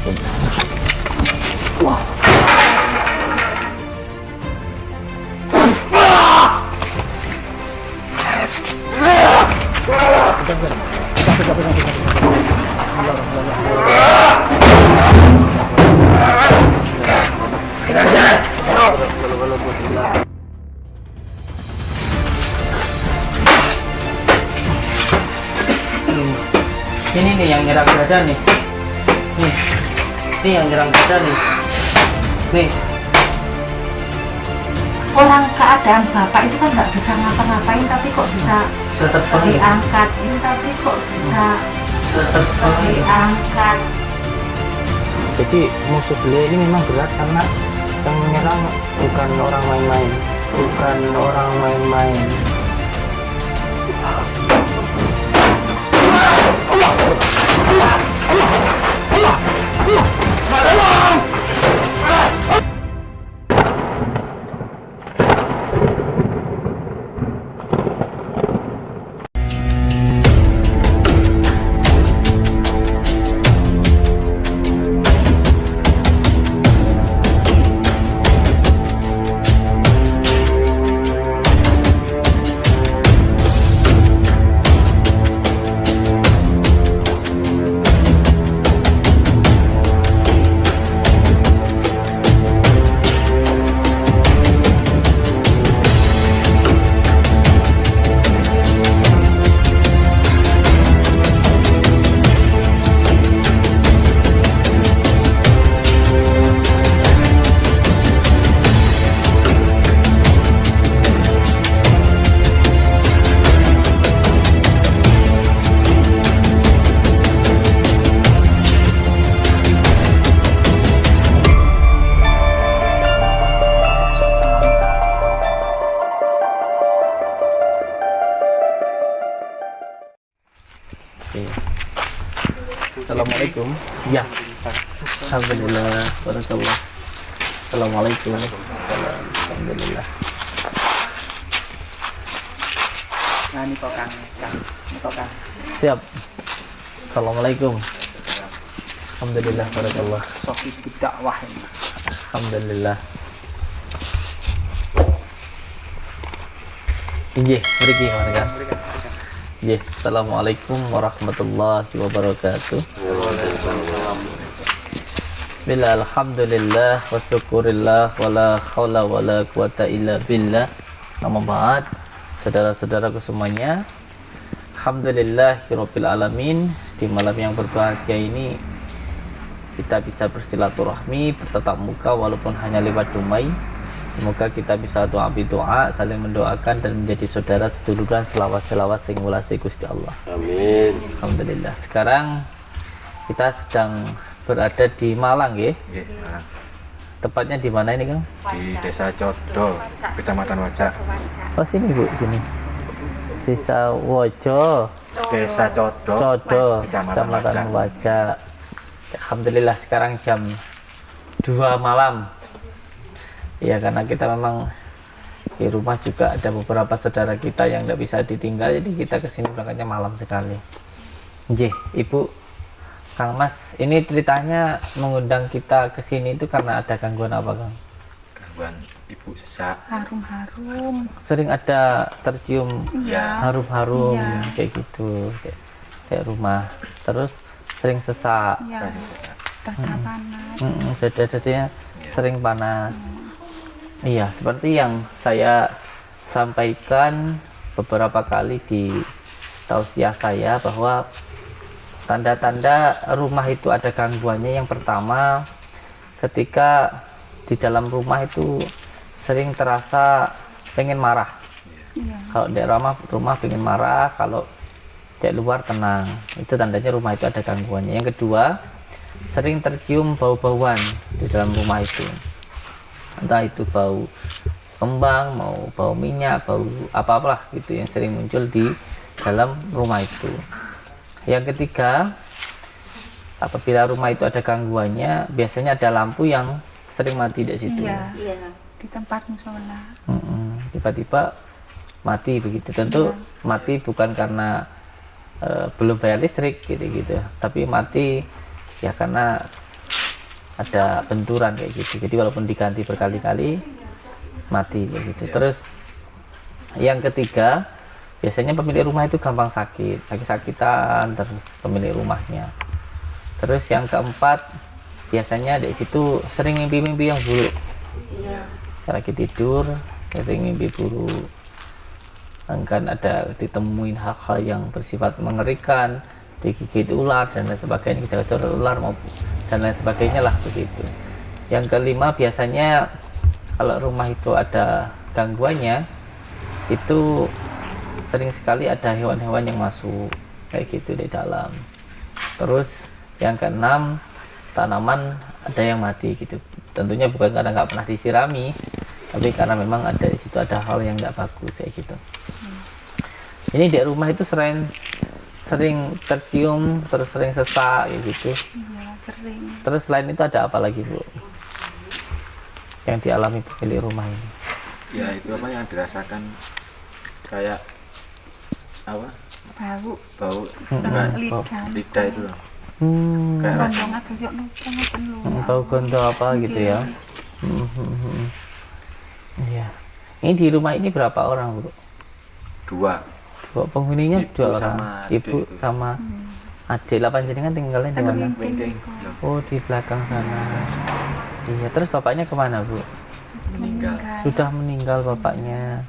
Wah. Ini nih yang nyerang dada nih. Nih. Ini yang nyerang dada nih. Nih. Orang keadaan bapak itu kan nggak bisa ngapa-ngapain, tapi kok bisa Terbang. diangkat ini, tapi kok bisa Terbang. diangkat. Jadi musuh beliau ini memang berat karena yang menyerang bukan orang main-main, bukan orang main-main. Assalamualaikum. Ya. Alhamdulillah. Barakallah. Assalamualaikum. Alhamdulillah. Nah, ini kok Kang. Ini kok Kang. Siap. Assalamualaikum. Alhamdulillah. Barakallah. Sohib dakwah ini. Alhamdulillah. Injih, mriki mana kan? Injih. Assalamualaikum warahmatullahi wabarakatuh. Bismillah, alhamdulillah, wa syukurillah, wa la hawla wa la quwata illa billah. Amma ba'd, saudara-saudaraku semuanya, alhamdulillahirabbil alamin. Di malam yang berbahagia ini kita bisa bersilaturahmi, bertatap muka walaupun hanya lewat dumai. Semoga kita bisa doa bidoa, saling mendoakan dan menjadi saudara seduluran selawat-selawat sing ngulasi Gusti Allah. Amin. Alhamdulillah. Sekarang kita sedang berada di Malang, ya. Tepatnya di mana ini, Kang? Di Desa Codo, Kecamatan Wajak. Oh, sini, Bu, sini. Desa Wojo, Desa Codo, Codo, Kecamatan Kecamatan Wajak. Alhamdulillah sekarang jam 2 malam. Ya, karena kita memang di rumah juga ada beberapa saudara kita yang tidak bisa ditinggal, jadi kita kesini berangkatnya malam sekali. Nggih, Ibu, Kang Mas, ini ceritanya mengundang kita ke sini itu karena ada gangguan apa, Kang? gangguan ibu sesak. Harum-harum. Sering ada tercium Iya. harum-harum Iya. kayak gitu, kayak rumah. Terus sering sesak, Iya. Dada panas. dada-dadanya sering panas. Iya, seperti yang saya sampaikan beberapa kali di tausiah saya bahwa tanda-tanda rumah itu ada gangguannya. Yang pertama, ketika di dalam rumah itu sering terasa pengen marah. Iya. Kalau di rumah pengen marah, kalau di luar tenang. Itu tandanya rumah itu ada gangguannya. Yang kedua, sering tercium bau-bauan di dalam rumah itu. Entah itu bau kembang, mau bau minyak, bau apa-apalah gitu yang sering muncul di dalam rumah itu. Yang ketiga, apabila rumah itu ada gangguannya, biasanya ada lampu yang sering mati di situ. Iya. Di tempat musola. Tiba-tiba mati begitu. Tentu mati bukan karena belum bayar listrik gitu-gitu, tapi mati ya karena ada benturan kayak gitu. Jadi walaupun diganti berkali-kali mati kayak gitu. Terus yang ketiga, biasanya pemilik rumah itu gampang sakit-sakitan terus pemilik rumahnya. Terus yang keempat, biasanya di situ sering mimpi-mimpi yang buruk. Lagi tidur sering mimpi buruk, kan ada ditemuin hal-hal yang bersifat mengerikan, digigit ular dan lain sebagainya, kejar-kejar ular maupun dan lain sebagainya lah begitu. Yang kelima, biasanya kalau rumah itu ada gangguannya, itu sering sekali ada hewan-hewan yang masuk kayak gitu di dalam. Terus yang keenam, tanaman ada yang mati gitu. Tentunya bukan karena nggak pernah disirami, tapi karena memang ada di situ ada hal yang nggak bagus kayak gitu. Ini di rumah itu sering tercium, terus sering sesak kayak gitu. Iya, sering. Terus selain itu ada apa lagi, Bu, yang dialami pemilik rumah ini? Ya itu apa yang dirasakan kayak apa? Bau Kayak lidah. lidah itu loh. Kayak Gondong atus yuk numpang ngoten lho. Bau gondo apa gitu ya? Iya. Ini di rumah ini berapa orang, Bu? Dua. Dua penghuninya, Ibu dua orang. sama Ibu adik. sama adik. 8 jenengan tinggalnya di mana? Penting. Oh, di belakang sana. Iya. Terus bapaknya kemana, Bu? Meninggal. Sudah meninggal bapaknya.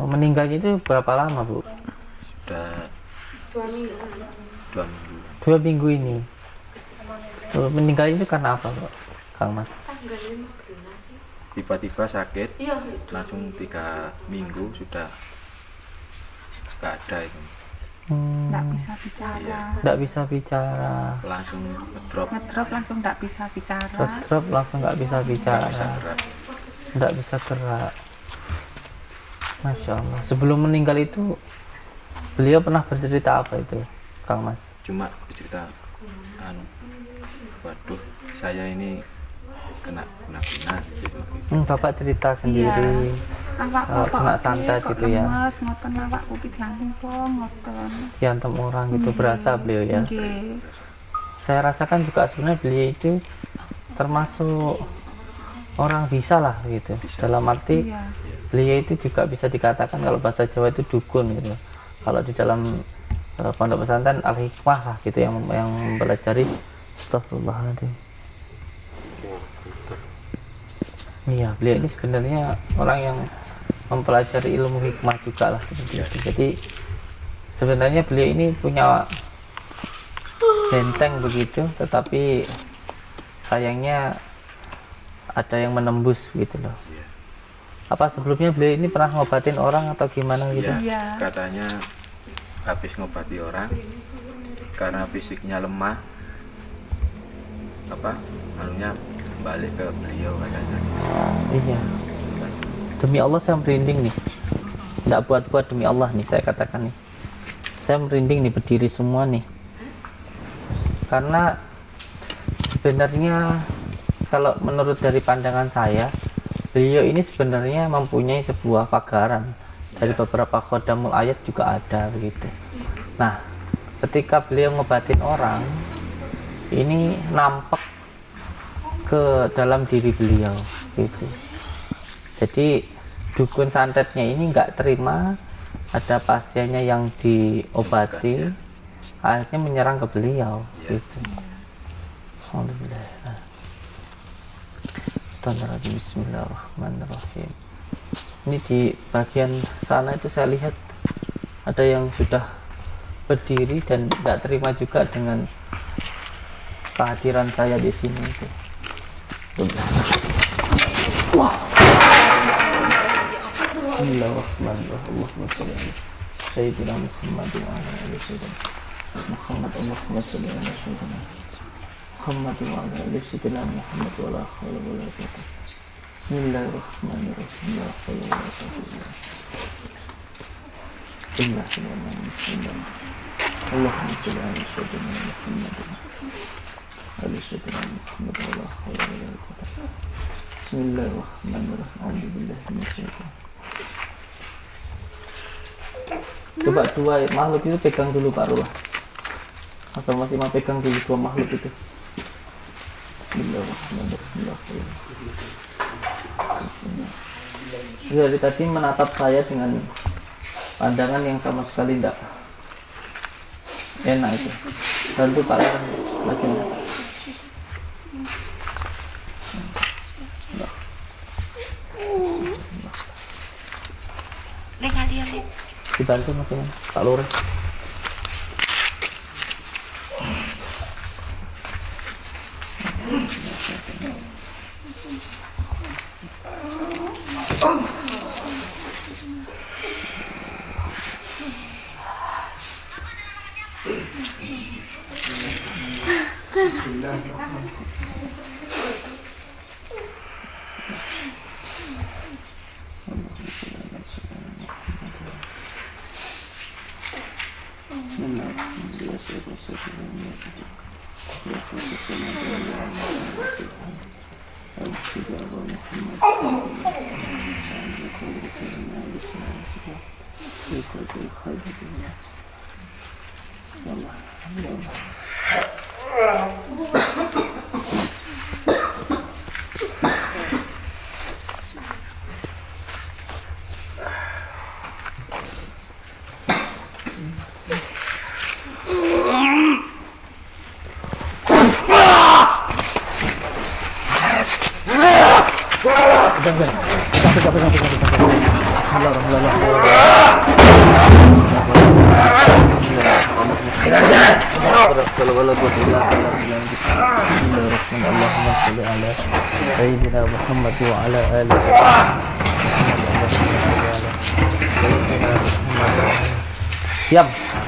Oh, meninggalnya itu berapa lama, Bu? Sudah 2 minggu. 2 minggu ini. Oh, meninggal itu karena apa, Bu, Kang Mas? Tiba-tiba sakit, langsung 3 minggu sudah nggak ada itu. Nggak bisa bicara. Iya. Nggak bisa bicara. Langsung ngedrop, Ngedrop langsung nggak bisa bicara. Drop langsung nggak bisa bicara. nggak bisa gerak. Nggak bisa gerak. Masya Allah. Sebelum meninggal itu beliau pernah bercerita apa itu, Kang Mas? Cuma bercerita, waduh, saya ini kena guna gitu. Bapak cerita sendiri. Awak Kena santet gitu ya. Lemes ngoten awakku ki diantem pong ngoten. Diantem orang gitu, berasa beliau ya. Nggih. Saya rasakan juga sebenarnya beliau itu termasuk orang bisa lah gitu. Dalam arti Iya. beliau itu juga bisa dikatakan kalau bahasa Jawa itu dukun gitu. Kalau di dalam pondok pesantren al-hikmah lah gitu yang mempelajari. Astagfirullahaladzim. Iya, beliau ini sebenarnya orang yang mempelajari ilmu hikmah juga lah seperti itu. Jadi sebenarnya beliau ini punya benteng begitu, tetapi sayangnya ada yang menembus gitu loh. Apa sebelumnya beliau ini pernah ngobatin orang atau gimana gitu? Iya. Katanya habis ngobati orang karena fisiknya lemah, anunya balik ke beliau katanya. Iya. Demi Allah saya merinding nih. Nggak buat-buat, demi Allah nih saya katakan nih. Saya merinding nih, berdiri semua nih. Karena sebenarnya kalau menurut dari pandangan saya, beliau ini sebenarnya mempunyai sebuah pagaran. Dari beberapa khodamul ayat juga ada begitu. Nah, ketika beliau ngobatin orang, ini nampak ke dalam diri beliau gitu. Jadi dukun santetnya ini nggak terima ada pasiennya yang diobati, akhirnya menyerang ke beliau gitu. Alhamdulillah. Bismillahirrahmanirrahim. Ini di bagian sana itu saya lihat ada yang sudah berdiri dan tidak terima juga dengan kehadiran saya di sini itu. Wah. Bismillahirrahmanirrahim. Allahumma shalli ala sayyidina Muhammad wa ala ali sayyidina Muhammad. Allahumma shalli ala sayyidina Muhammad wa ala ali sayyidina Muhammad wa la hawla wa la quwwata. Bismillahirrahmanirrahim. La hawla wa la quwwata. Bismillahirrahmanirrahim. Allahumma shalli ala sayyidina Muhammad Ali sayyidina Muhammad wa la hawla wa la quwwata. Bismillahirrahmanirrahim. Alhamdulillah minasyaitan. Coba dua makhluk itu pegang dulu Pak Rula. Atau masih mau pegang dulu dua makhluk itu? Bismillahirrahmanirrahim. Dari tadi menatap saya dengan pandangan yang sama sekali tidak enak itu. Bantu Pak lagi. Dibantu maksudnya Pak Lurah.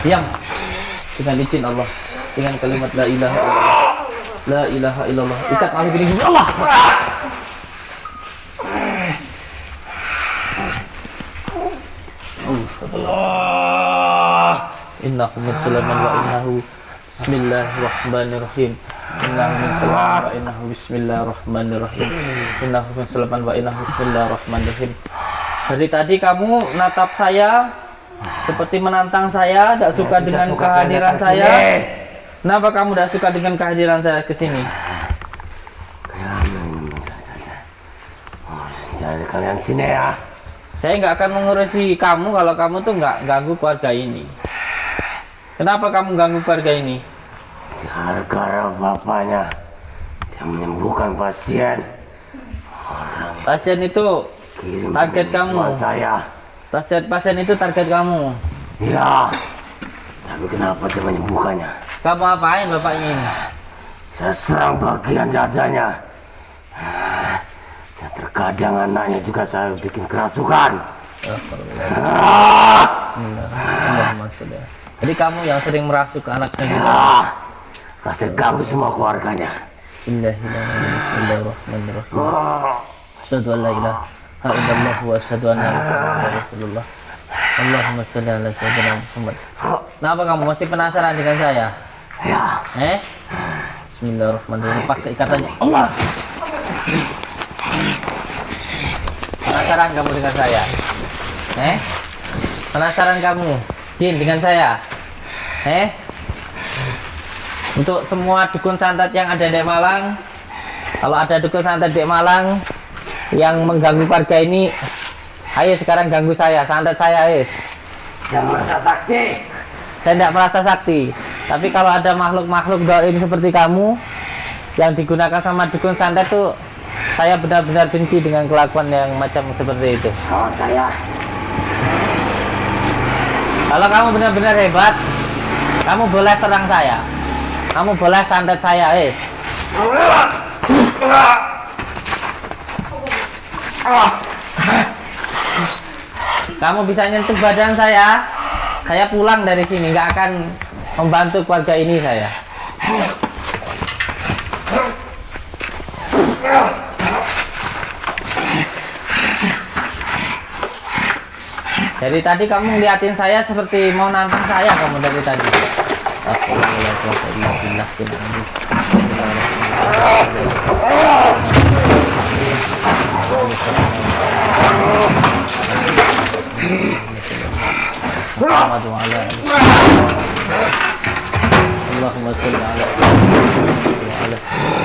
Diam dengan izin Allah, dengan kalimat la ilaha illallah, la ilaha illallah. Ikat makhluk ini Allah. Innahu min Sulaiman wa innahu bismillahirrahmanirrahim. Innahu min Sulaiman wa innahu bismillahirrahmanirrahim. Innahu min Sulaiman wa innahu bismillahirrahmanirrahim. Dari tadi kamu natap saya seperti menantang saya, tidak suka dengan kehadiran saya. Kenapa kamu tidak suka dengan kehadiran saya ke sini? Jadi kalian sini ya. Saya nggak akan mengurusi kamu kalau kamu tuh nggak ganggu keluarga ini. Kenapa kamu ganggu keluarga ini? Gara-gara bapaknya dia menyembuhkan pasien. Pasien itu Kirim target kamu. Saya. Pasien itu target kamu. Ya. Tapi kenapa dia menyembuhkannya? Kamu apain bapaknya ini? Saya serang bagian dadanya. Dan terkadang anaknya juga saya bikin kerasukan. Jadi kamu yang sering merasuk ke anaknya gitu? Ya. Kasih ganggu semua keluarganya. Bismillahirrahmanirrahim. Asyhadu an la ilaha illallah wa asyhadu anna Muhammadar Rasulullah. Allahumma shalli ala sayyidina Muhammad. Kenapa kamu masih penasaran dengan saya? Ya. Bismillahirrahmanirrahim. Lepas keikatannya. Allah. Penasaran kamu dengan saya? Penasaran kamu, Jin, dengan saya? Untuk semua dukun santet yang ada di Malang, kalau ada dukun santet di Malang yang mengganggu keluarga ini, ayo sekarang ganggu saya, santet saya, Jangan merasa sakti. Saya tidak merasa sakti. Tapi kalau ada makhluk-makhluk gaib seperti kamu yang digunakan sama dukun santet tuh, saya benar-benar benci dengan kelakuan yang macam seperti itu. Kawan saya. Kalau kamu benar-benar hebat, kamu boleh serang saya. Kamu boleh santet saya, Kamu bisa nyentuh badan saya pulang dari sini, nggak akan membantu keluarga ini saya. Dari tadi kamu ngeliatin saya seperti mau nantang saya kamu dari tadi. Allahumma sholli ala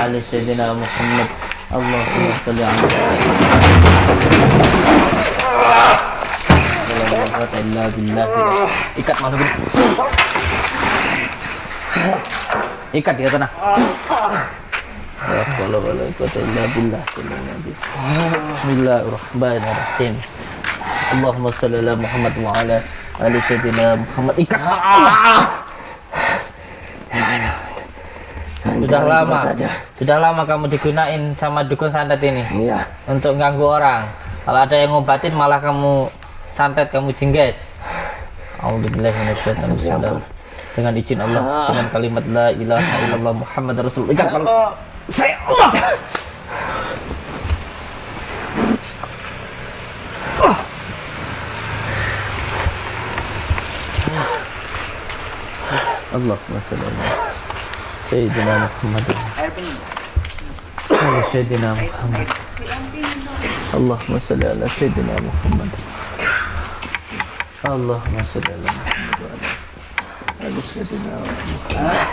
ala sayyidina Muhammad. Allahumma shalli ala sayyidina. Ikat masukin. Ikat dia tenang. Bismillahirrahmanirrahim. Allahumma shalli ala Muhammad wa ala ali sayyidina Muhammad. Ikat. Sudah lama kamu digunain sama dukun santet ini. Iya. Untuk ganggu orang. Kalau ada yang ngobatin malah kamu santet, kamu jengges. A'udzubillahi minasyaitonir rajim. Dengan izin Allah, dengan kalimat la ilaha illallah Muhammad Rasulullah. Ikat kalau saya Allah. Allahumma shalli ala sayyidina Muhammad. Ala sayyidina Muhammad. Allahumma shalli ala sayyidina Muhammad. Allahumma shalli ala Muhammad wa ala sayyidina Muhammad.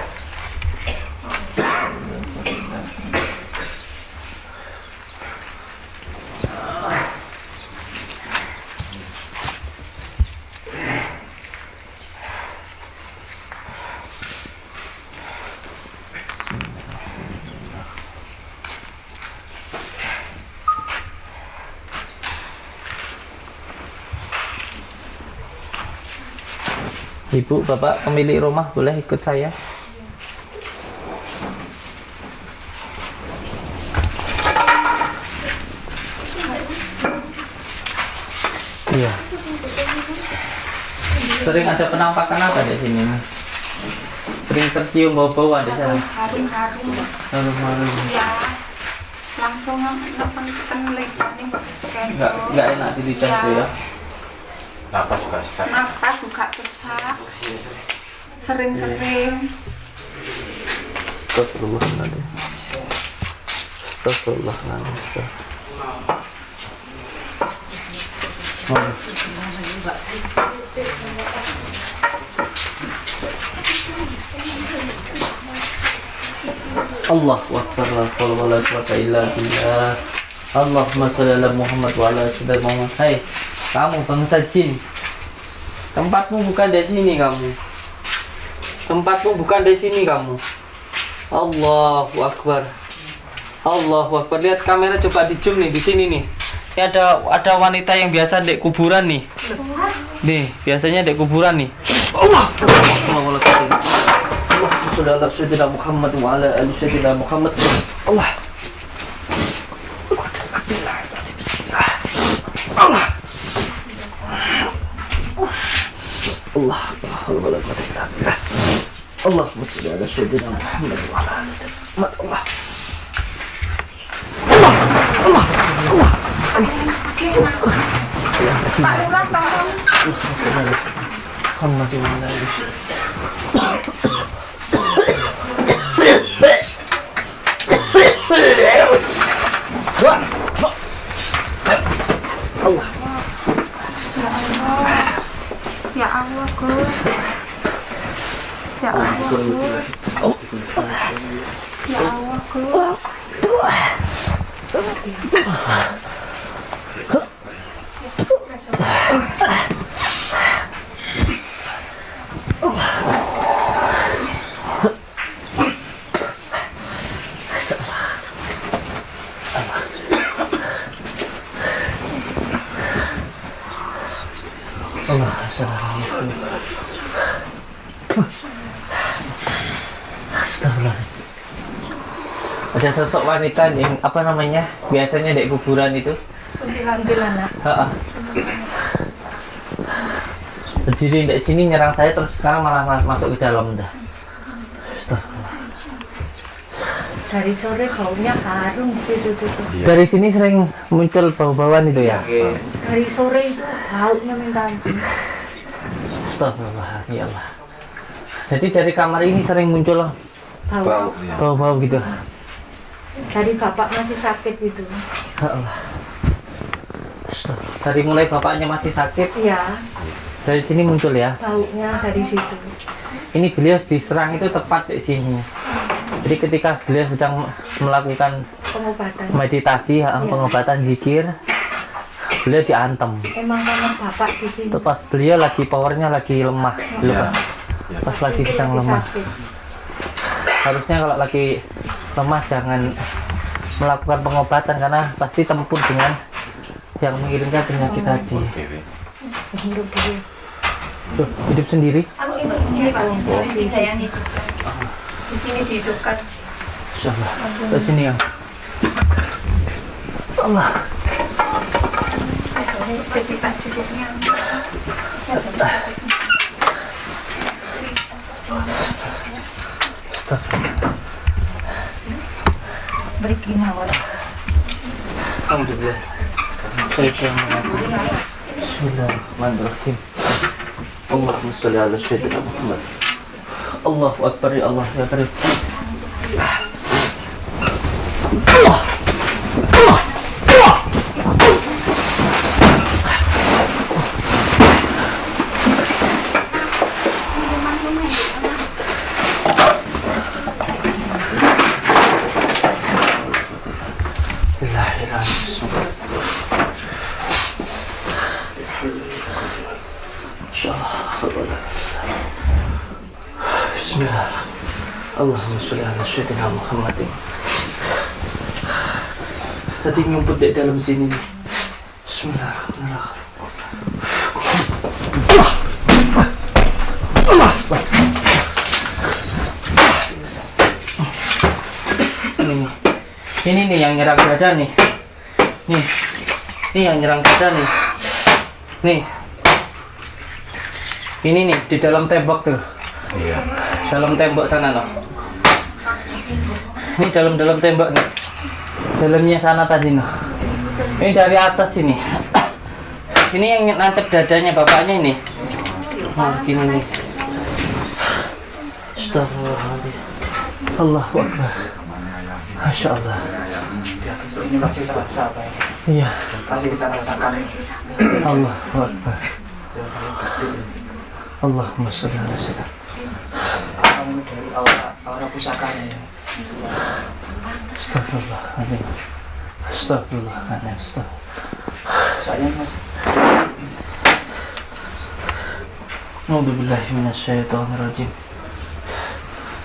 Ibu, bapak pemilik rumah boleh ikut saya? Iya. Sering ada penampakan apa di sini? Sering tercium bau-bauan di sana? Harum-harum. Harum-harum. Ya, langsung lepas nih Nggak enak di lidah tuh ya? Napas juga sesak. Napas juga sesak. Sering-sering. Astagfirullahaladzim. Astagfirullahaladzim. Allahu Akbar, la haula wala quwwata illa billah. Allahumma shalli ala Muhammad wa ala sayyidina Muhammad. Hai, kamu bangsa jin. Tempatmu bukan di sini kamu. Tempatmu bukan di sini kamu. Allahu Akbar. Allahu Akbar. Lihat kamera, coba di zoom nih di sini nih. Ini ada wanita yang biasa di kuburan nih. Nih, biasanya di kuburan nih. Allah. Allah sudah ala sayyidina Muhammad wa ala ali sayyidina Muhammad. Allah. Bismillah. Allah. Allah. Allahumma shalli ala sayyidina Muhammad wa ala ali sayyidina Muhammad. Allah. Allah. Allah. Allah. Pak Lurah, tolong. Alhamdulillah. Allah. Ya Allah, Gus. Ya Allah, Gus. Ya Allah, Gus. Allah, astagfirullah. Ada sosok wanita yang apa namanya biasanya di kuburan itu Bilang-bilang, nak. berdiri di sini nyerang saya, terus sekarang malah masuk ke dalam dah. Dari sore baunya harum di situ tuh. Dari sini sering muncul bau-bauan itu ya. Dari sore itu baunya minta ampun. Astagfirullah, ya Allah. Jadi dari kamar ini sering muncul Bau. bau-bau gitu. Dari bapak masih sakit gitu. Ya Allah. Astagfirullah. Dari mulai bapaknya masih sakit, Iya, dari sini muncul ya. baunya dari situ. Ini beliau diserang itu tepat di sini. Jadi ketika beliau sedang melakukan Pengobatan. meditasi, pengobatan zikir, beliau diantem. Emang karena bapak di sini. Itu pas beliau lagi powernya lagi lemah, dulu Ya. Pak. Pas lagi sedang lemah. Sakit. Harusnya kalau lagi lemah jangan melakukan pengobatan karena pasti tempur dengan yang mengirimkan penyakit tadi. Hidup dia. Tuh, hidup sendiri. Anu ini Pak, di sini yang hidupkan. Di sini dihidupkan. Insyaallah. Ke sini ya. Allah. Jessica cukupnya. Astagfirullah. Beri gimana? Alhamdulillah. Bismillahirrahmanirrahim. Allahumma sholli ala sayyidina Muhammad. Allahu akbar ya Allah ya Karim. Bismillah. Allahumma sholli ala sayyidina Muhammadin. Tadi ngumpet di dalam sini nih. Bismillahirrahmanirrahim. Ini nih yang nyerang dada nih. Ini yang nyerang dada nih. Nih. Ini nih di dalam tembok tuh. Iya. Dalam tembok sana no. Ini dalam tembok nih. Dalamnya sana tadi no. Ini dari atas sini. Ini yang nancep dadanya bapaknya ini. Nah, gini nih. Astagfirullahaladzim. Allahu Akbar. Masya Allah. Ini masih terasa Pak. Iya. Masih kita rasakan. Allahu Akbar. Allahumma sholli ala sayyidina. Kamu dari aura pusakanya ya. Astagfirullahaladzim. Astagfirullahaladzim. Saya mas. A'udzubillahi minasyaitonirrajim.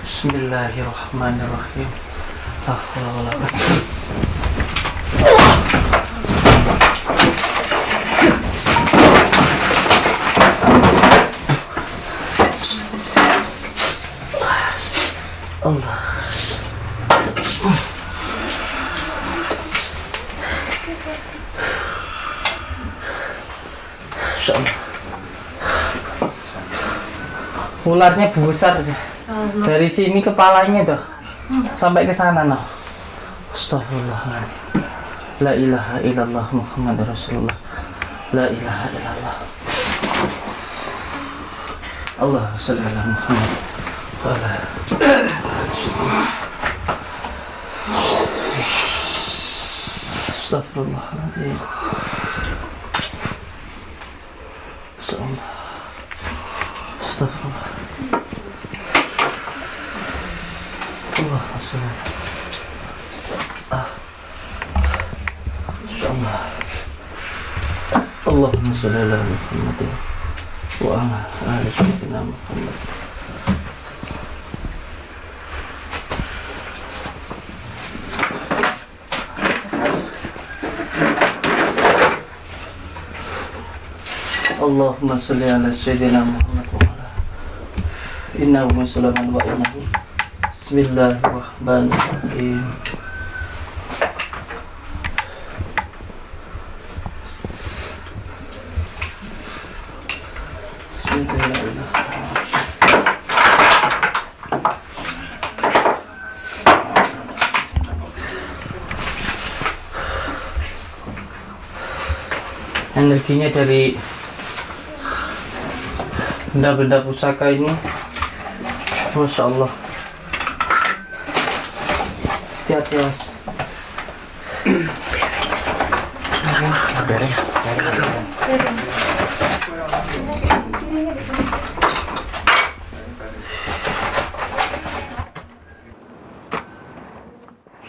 Bismillahirrahmanirrahim. La haula wala quwwata. Allah. Insyaallah. Ularnya besar sih. Dari sini kepalanya tuh sampai ke sana noh. Astagfirullahaladzim. La ilaha illallah Muhammad Rasulullah. La ilaha illallah. Allah sholli ala Muhammad. Astagfirullahaladzim. Astagfirullah. Allah Allahumma sholli ala Muhammad wa ala ali sayyidina Muhammad. Allahumma sholli ala sayyidina Muhammad wa ala innahu min Sulaiman wa innahu. Bismillahirrahmanirrahim. Energinya dari benda-benda pusaka ini, Masya Allah. Hati-hati mas.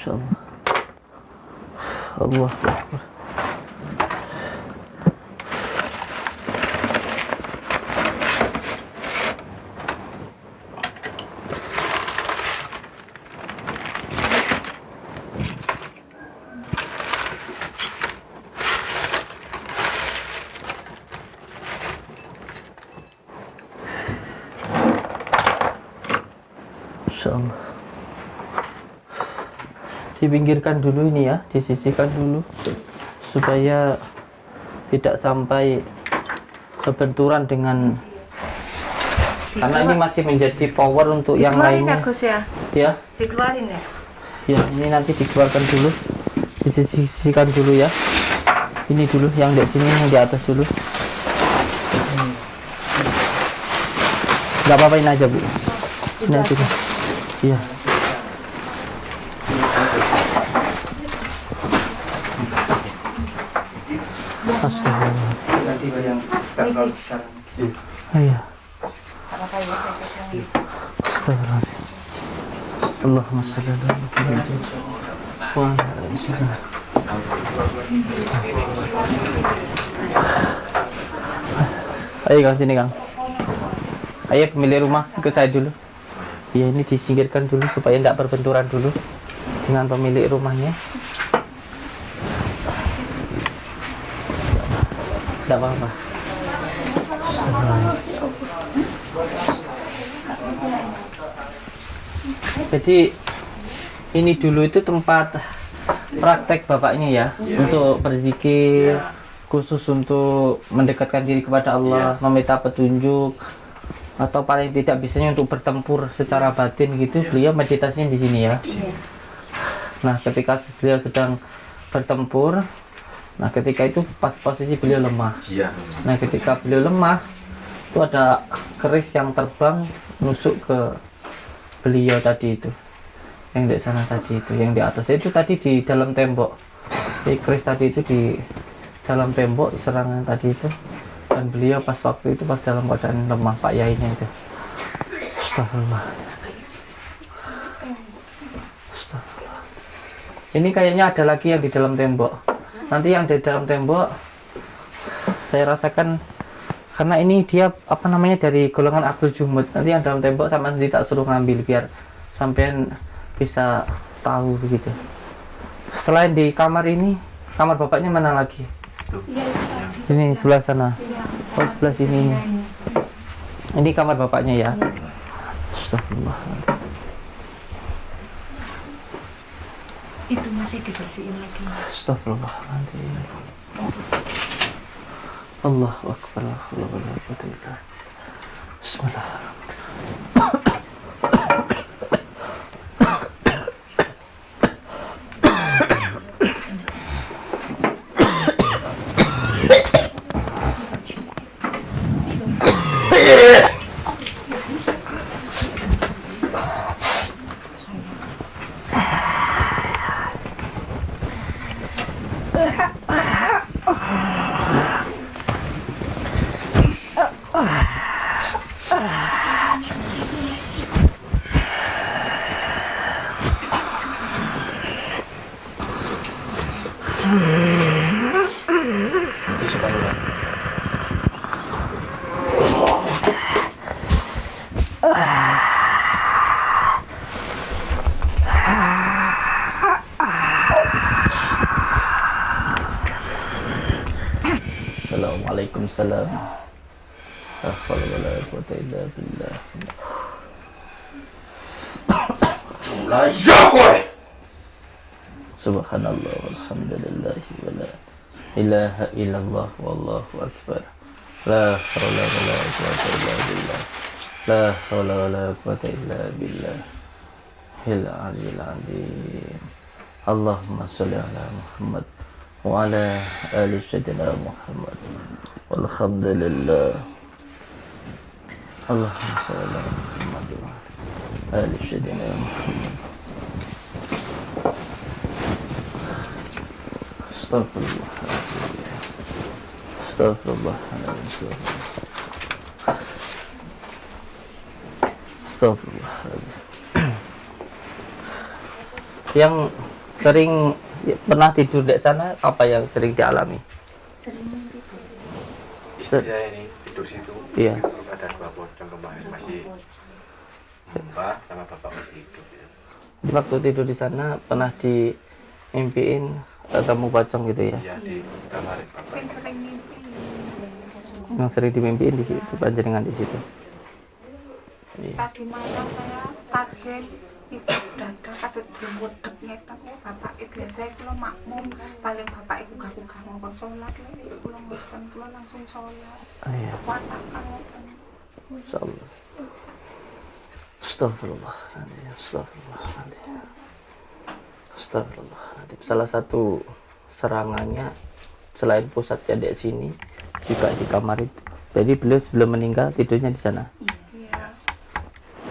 Insyaallah. Allah Akbar. Insyaallah. Dipinggirkan dulu ini ya, disisihkan dulu supaya tidak sampai berbenturan dengan, karena ini masih menjadi power untuk yang Dikeluarin ya lainnya Gus ya? ya. Dikeluarin ya? Ya, ini nanti dikeluarkan dulu, disisihkan dulu ya. Ini dulu yang di sini, yang di atas dulu. Nggak apa-apain aja Bu. Ini aja. Iya. Astagfirullah. Nanti yang terlalu besar. Iya. Apa kayak Astagfirullah. Allahumma shalli ala Muhammad wa ala ali sayyidina. Ayo Kang, sini Kang. Ayo pemilik rumah, ikut saya dulu. Ya, ini disingkirkan dulu supaya tidak berbenturan dulu dengan pemilik rumahnya. Tidak apa-apa. Jadi ini dulu itu tempat praktek bapaknya ya, untuk berzikir, khusus untuk mendekatkan diri kepada Allah, meminta petunjuk, atau paling tidak biasanya untuk bertempur secara batin gitu. Beliau meditasinya di sini ya. Nah, ketika beliau sedang bertempur, nah ketika itu pas posisi beliau lemah. Iya. Nah, ketika beliau lemah, itu ada keris yang terbang nusuk ke beliau tadi itu, yang di sana tadi itu, yang di atas itu tadi di dalam tembok. Jadi keris tadi itu di dalam tembok serangan tadi itu, dan beliau pas waktu itu pas dalam keadaan lemah, Pak Yainya itu. Astagfirullah. Astagfirullah. Ini kayaknya ada lagi yang di dalam tembok. Nanti yang di dalam tembok saya rasakan, karena ini dia apa namanya dari golongan Abdul Jumud. Nanti yang dalam tembok sama sendiri tak suruh ngambil biar sampean bisa tahu begitu. Selain di kamar ini, kamar bapaknya mana lagi? Sini sebelah sana. Oh, sebelah sini. Ini kamar bapaknya ya. Astagfirullah. Itu masih dibersihin lagi. Astagfirullah. Nanti. Allahu Akbar. Allahu Akbar. Bismillahirrahmanirrahim. Assalamualaikum salam. La haula wala quwwata illa billah. Subhanallah walhamdulillah wala ilaha illallah wallahu akbar. La haula wala quwwata illa billah. La haula wala quwwata illa billah. Hil aliyil azim. Allahumma shalli ala Muhammad wa ala ali sayyidina Muhammad. Walhamdulillah. Allahumma shalli ala Muhammad wa ala ali sayyidina Muhammad. Astagfirullah. Astagfirullah. Astagfirullah. Yang sering pernah tidur di sana, apa yang sering dialami? Sering mimpi. Istri saya ini tidur situ. Iya. Itu ada 2 pocong kemarin masih Mbak sama bapak masih hidup. Ya. Di waktu tidur di sana pernah dimimpiin ketemu pocong gitu ya? Iya di kamar bapak. Sering mimpi. Yang sering dimimpiin di situ, panjenengan di situ. Iya. Tadi malam saya kaget itu dada katut belum wedek ngeten bapak biasa kula makmum paling bapak iku gak ngomong salat lek kula mboten kula langsung salat. Iya. Watakan ngoten. Insyaallah. Astagfirullahaladzim. Astagfirullahaladzim. Astagfirullahaladzim. Salah satu serangannya selain pusatnya di sini juga di kamar itu. Jadi beliau sebelum meninggal tidurnya di sana, Iya.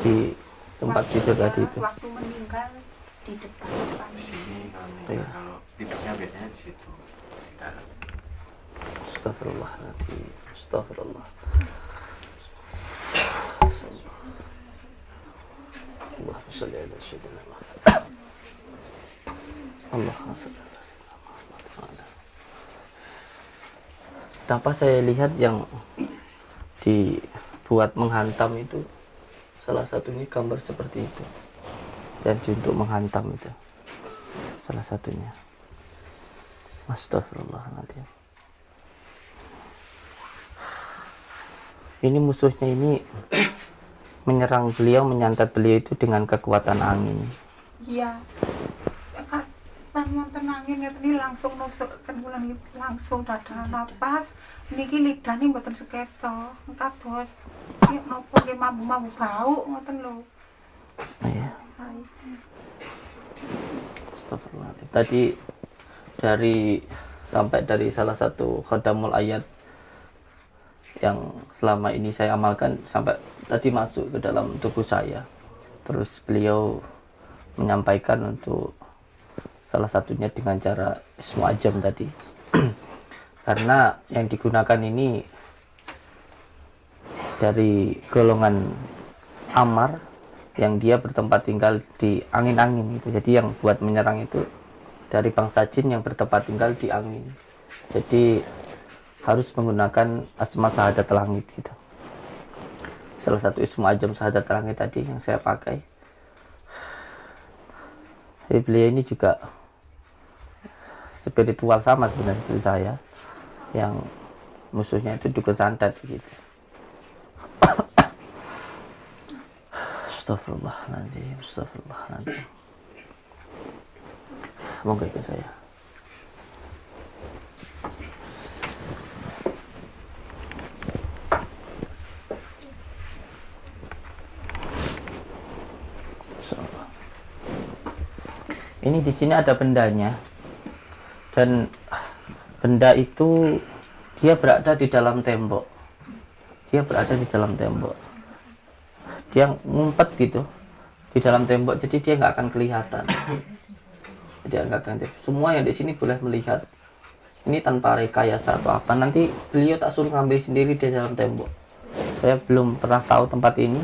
di tempat tidur tadi itu. Waktu meninggal di depan Sini kami Iya. kalau tidurnya biasanya di situ. Di dalam. Astagfirullahaladzim. Astagfirullah. Allahumma shalli ala sayyidina Muhammad. Allahumma shalli ala sayyidina Muhammad. Tanpa saya lihat yang dibuat menghantam itu, salah satunya gambar seperti itu. Dan untuk menghantam itu salah satunya. Astagfirullahaladzim. Ini musuhnya ini menyerang beliau, menyantet beliau itu dengan kekuatan angin. Iya. Kan wonten angin ngeten iki langsung nusuk ten kula niki langsung dada napas niki lidane mboten sekeca. Kados iki napa nggih mambu-mambu bau ngoten lho. Iya. Astagfirullahaladzim. Tadi sampai dari salah satu khadamul ayat yang selama ini saya amalkan sampai tadi masuk ke dalam tubuh saya. Terus beliau menyampaikan untuk salah satunya dengan cara ismu ajam tadi. Karena yang digunakan ini dari golongan amar yang dia bertempat tinggal di angin-angin itu. Jadi yang buat menyerang itu dari bangsa jin yang bertempat tinggal di angin. Jadi harus menggunakan asma syahadat langit gitu. Salah satu ismu ajam syahadat langit tadi yang saya pakai. Jadi beliau ini juga spiritual sama sebenarnya seperti saya, yang musuhnya itu dukun santet gitu. Astagfirullahaladzim. Astagfirullahaladzim. Moga ikut saya. Ini di sini ada bendanya, dan benda itu dia berada di dalam tembok. Dia berada di dalam tembok. Dia ngumpet gitu di dalam tembok, jadi dia nggak akan kelihatan. Dia nggak akan. Semua yang di sini boleh melihat. Ini tanpa rekayasa atau apa. Nanti beliau tak suruh ngambil sendiri di dalam tembok. Saya belum pernah tahu tempat ini.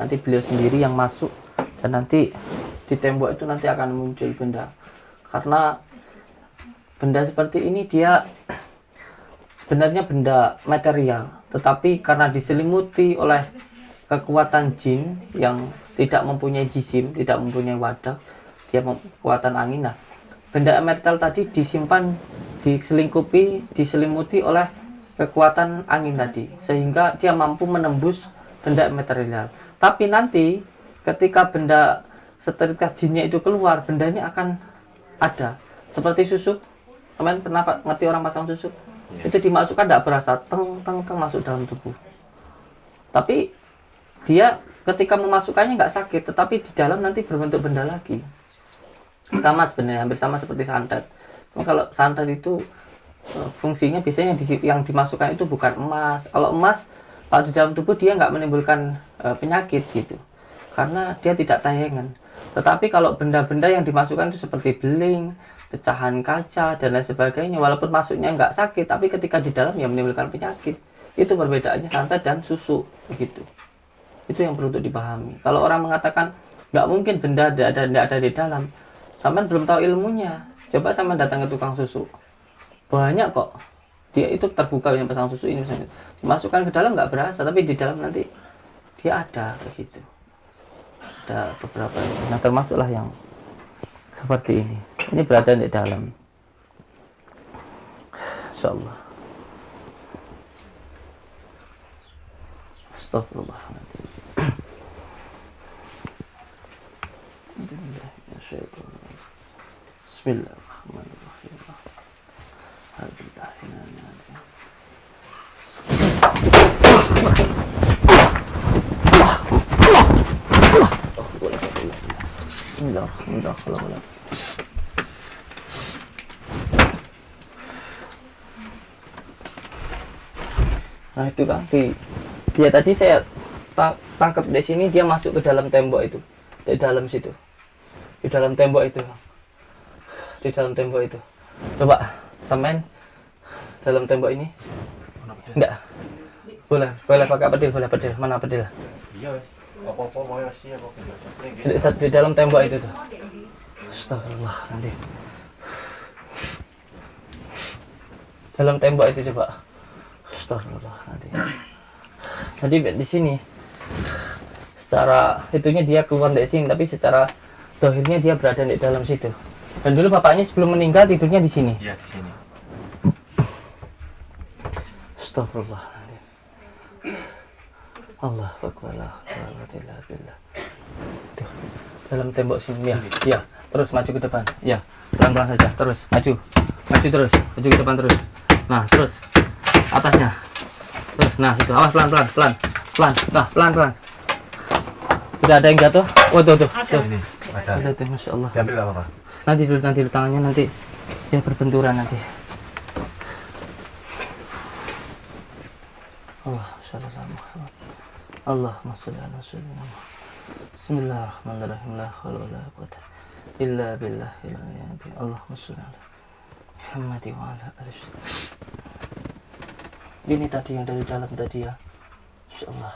Nanti beliau sendiri yang masuk, dan nanti di tembok itu nanti akan muncul benda. Karena benda seperti ini dia sebenarnya benda material, tetapi karena diselimuti oleh kekuatan jin yang tidak mempunyai jisim, tidak mempunyai wadah, dia kekuatan angin. Nah, benda material tadi disimpan, diselimuti oleh kekuatan angin tadi, sehingga dia mampu menembus benda material. Tapi nanti ketika benda setrika jinnya itu keluar, bendanya akan ada seperti susuk. Kalian pernah ngerti orang pasang susuk? Ya. Itu dimasukkan tidak berasa, teng masuk dalam tubuh. Tapi dia ketika memasukkannya nggak sakit, tetapi di dalam nanti berbentuk benda lagi. Sama sebenarnya, hampir sama seperti santet. Cuma kalau santet itu fungsinya biasanya yang dimasukkan itu bukan emas. Kalau emas, kalau di dalam tubuh dia nggak menimbulkan penyakit gitu, karena dia tidak tayangan. Tetapi kalau benda-benda yang dimasukkan itu seperti beling, pecahan kaca, dan lain sebagainya, walaupun masuknya nggak sakit, tapi ketika di dalam ya menimbulkan penyakit. Itu perbedaannya santet dan susuk, begitu. Itu yang perlu untuk dipahami. Kalau orang mengatakan nggak mungkin benda ada di dalam, Sampean belum tahu ilmunya. Coba sampean datang ke tukang susu. Banyak kok. Dia itu terbuka yang pasang susu ini misalnya. Dimasukkan ke dalam nggak berasa, tapi di dalam nanti dia ada begitu. Ada beberapa. Nah, termasuklah yang seperti ini. Ini berada di dalam. Insyaallah. Astagfirullahaladzim. Bismillahirrahmanirrahim. Bismillahirrahmanirrahim. Nah itu kan dia tadi saya tangkap di sini, dia masuk ke dalam tembok itu, di dalam situ, di dalam tembok itu, di dalam tembok itu. Coba sampein dalam tembok ini. Enggak. Boleh pakai pedil, boleh pedil. Mana pedil? Iya, apa-apa mau sih apa Di dalam tembok itu tuh. Astagfirullah nanti. Dalam tembok itu coba. Astagfirullah nanti. Jadi di sini secara itunya dia keluar dari sini, tapi secara dohirnya dia berada di dalam situ. Dan dulu bapaknya sebelum meninggal tidurnya di sini. Iya, di sini. Astagfirullah. Allah Akbar. Billah. Tuh, dalam tembok sini ya. Ya, terus maju ke depan. Ya, pelan-pelan saja. Terus maju. Maju terus. Maju ke depan terus. Nah, terus atasnya. Terus nah, itu awas pelan-pelan, pelan. Nah, pelan-pelan. Tidak ada yang jatuh. Oh, tuh. Ini ada. Ada tuh, Masya Allah. Diambil enggak apa-apa. Nanti dulu tangannya nanti ya berbenturan nanti. Allahumma shalli ala sayyidina Muhammad. Bismillahirrahmanirrahim. La haula wala quwwata illa billah. Allahumma shalli ala Muhammad wa ala alihi. Ini tadi yang dari dalam tadi ya. Insyaallah.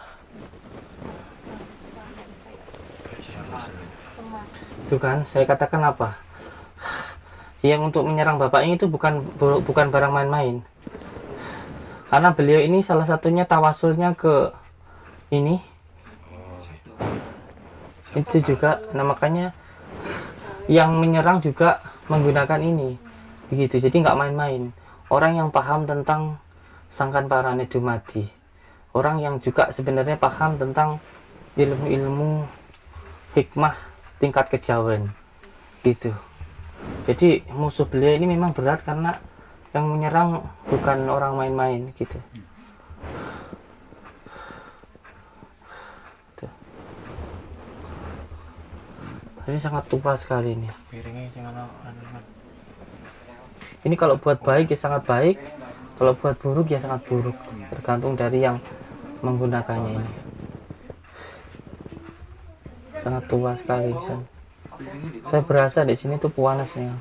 Itu kan saya katakan apa? Yang untuk menyerang bapaknya itu bukan barang main-main. Karena beliau ini salah satunya tawasulnya ke ini. Itu juga, nah makanya yang menyerang juga menggunakan ini. Begitu, jadi nggak main-main. Orang yang paham tentang sangkan parane dumadi. Orang yang juga sebenarnya paham tentang ilmu-ilmu hikmah tingkat kejawen. Gitu. Jadi musuh beliau ini memang berat karena yang menyerang bukan orang main-main gitu. Tuh. Ini sangat tua sekali ini. Ini kalau buat baik ya sangat baik, kalau buat buruk ya sangat buruk. Tergantung dari yang menggunakannya ini. Sangat tua sekali. Saya berasa di sini tuh panasnya.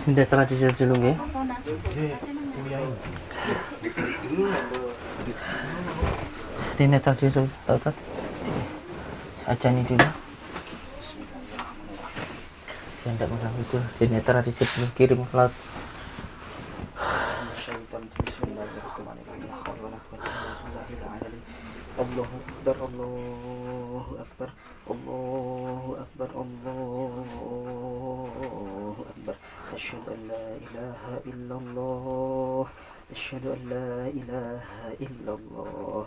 Ini setelah dulu ya. Ini tadi dulu, aja nih dulu. Yang tidak mengganggu itu, ini tradisi belum kirim flat. Allahu Akbar, Allahu Akbar, Allahu Akbar, Allahu Akbar. Asyhadu an la ilaha illallah, asyhadu an la ilaha illallah,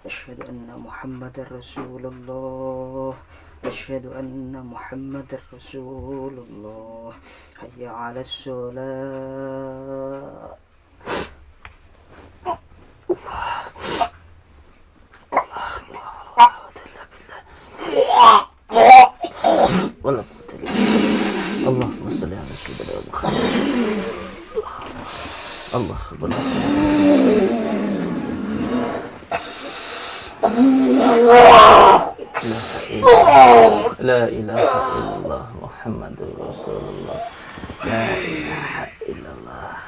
asyhadu anna Muhammadar Rasulullah, asyhadu anna Muhammadar Rasulullah. Hayya 'alas shalah. Allahumma shalli ala sayyidina Muhammad. Allah Akbar. La ilaha illallah Muhammadur Rasulullah. La ilaha illallah.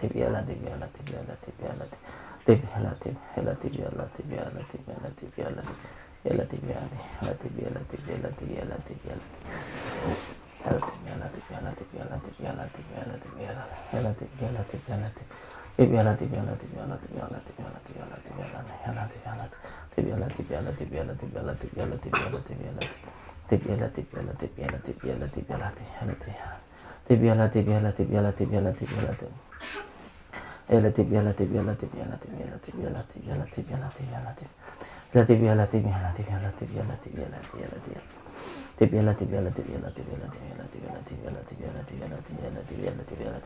tibiala tibiala tibiala tibiala tibiala tibiala tibiala tibiala tibiala tibiala tibiala tibiala tibiala tibiala tibiala tibiala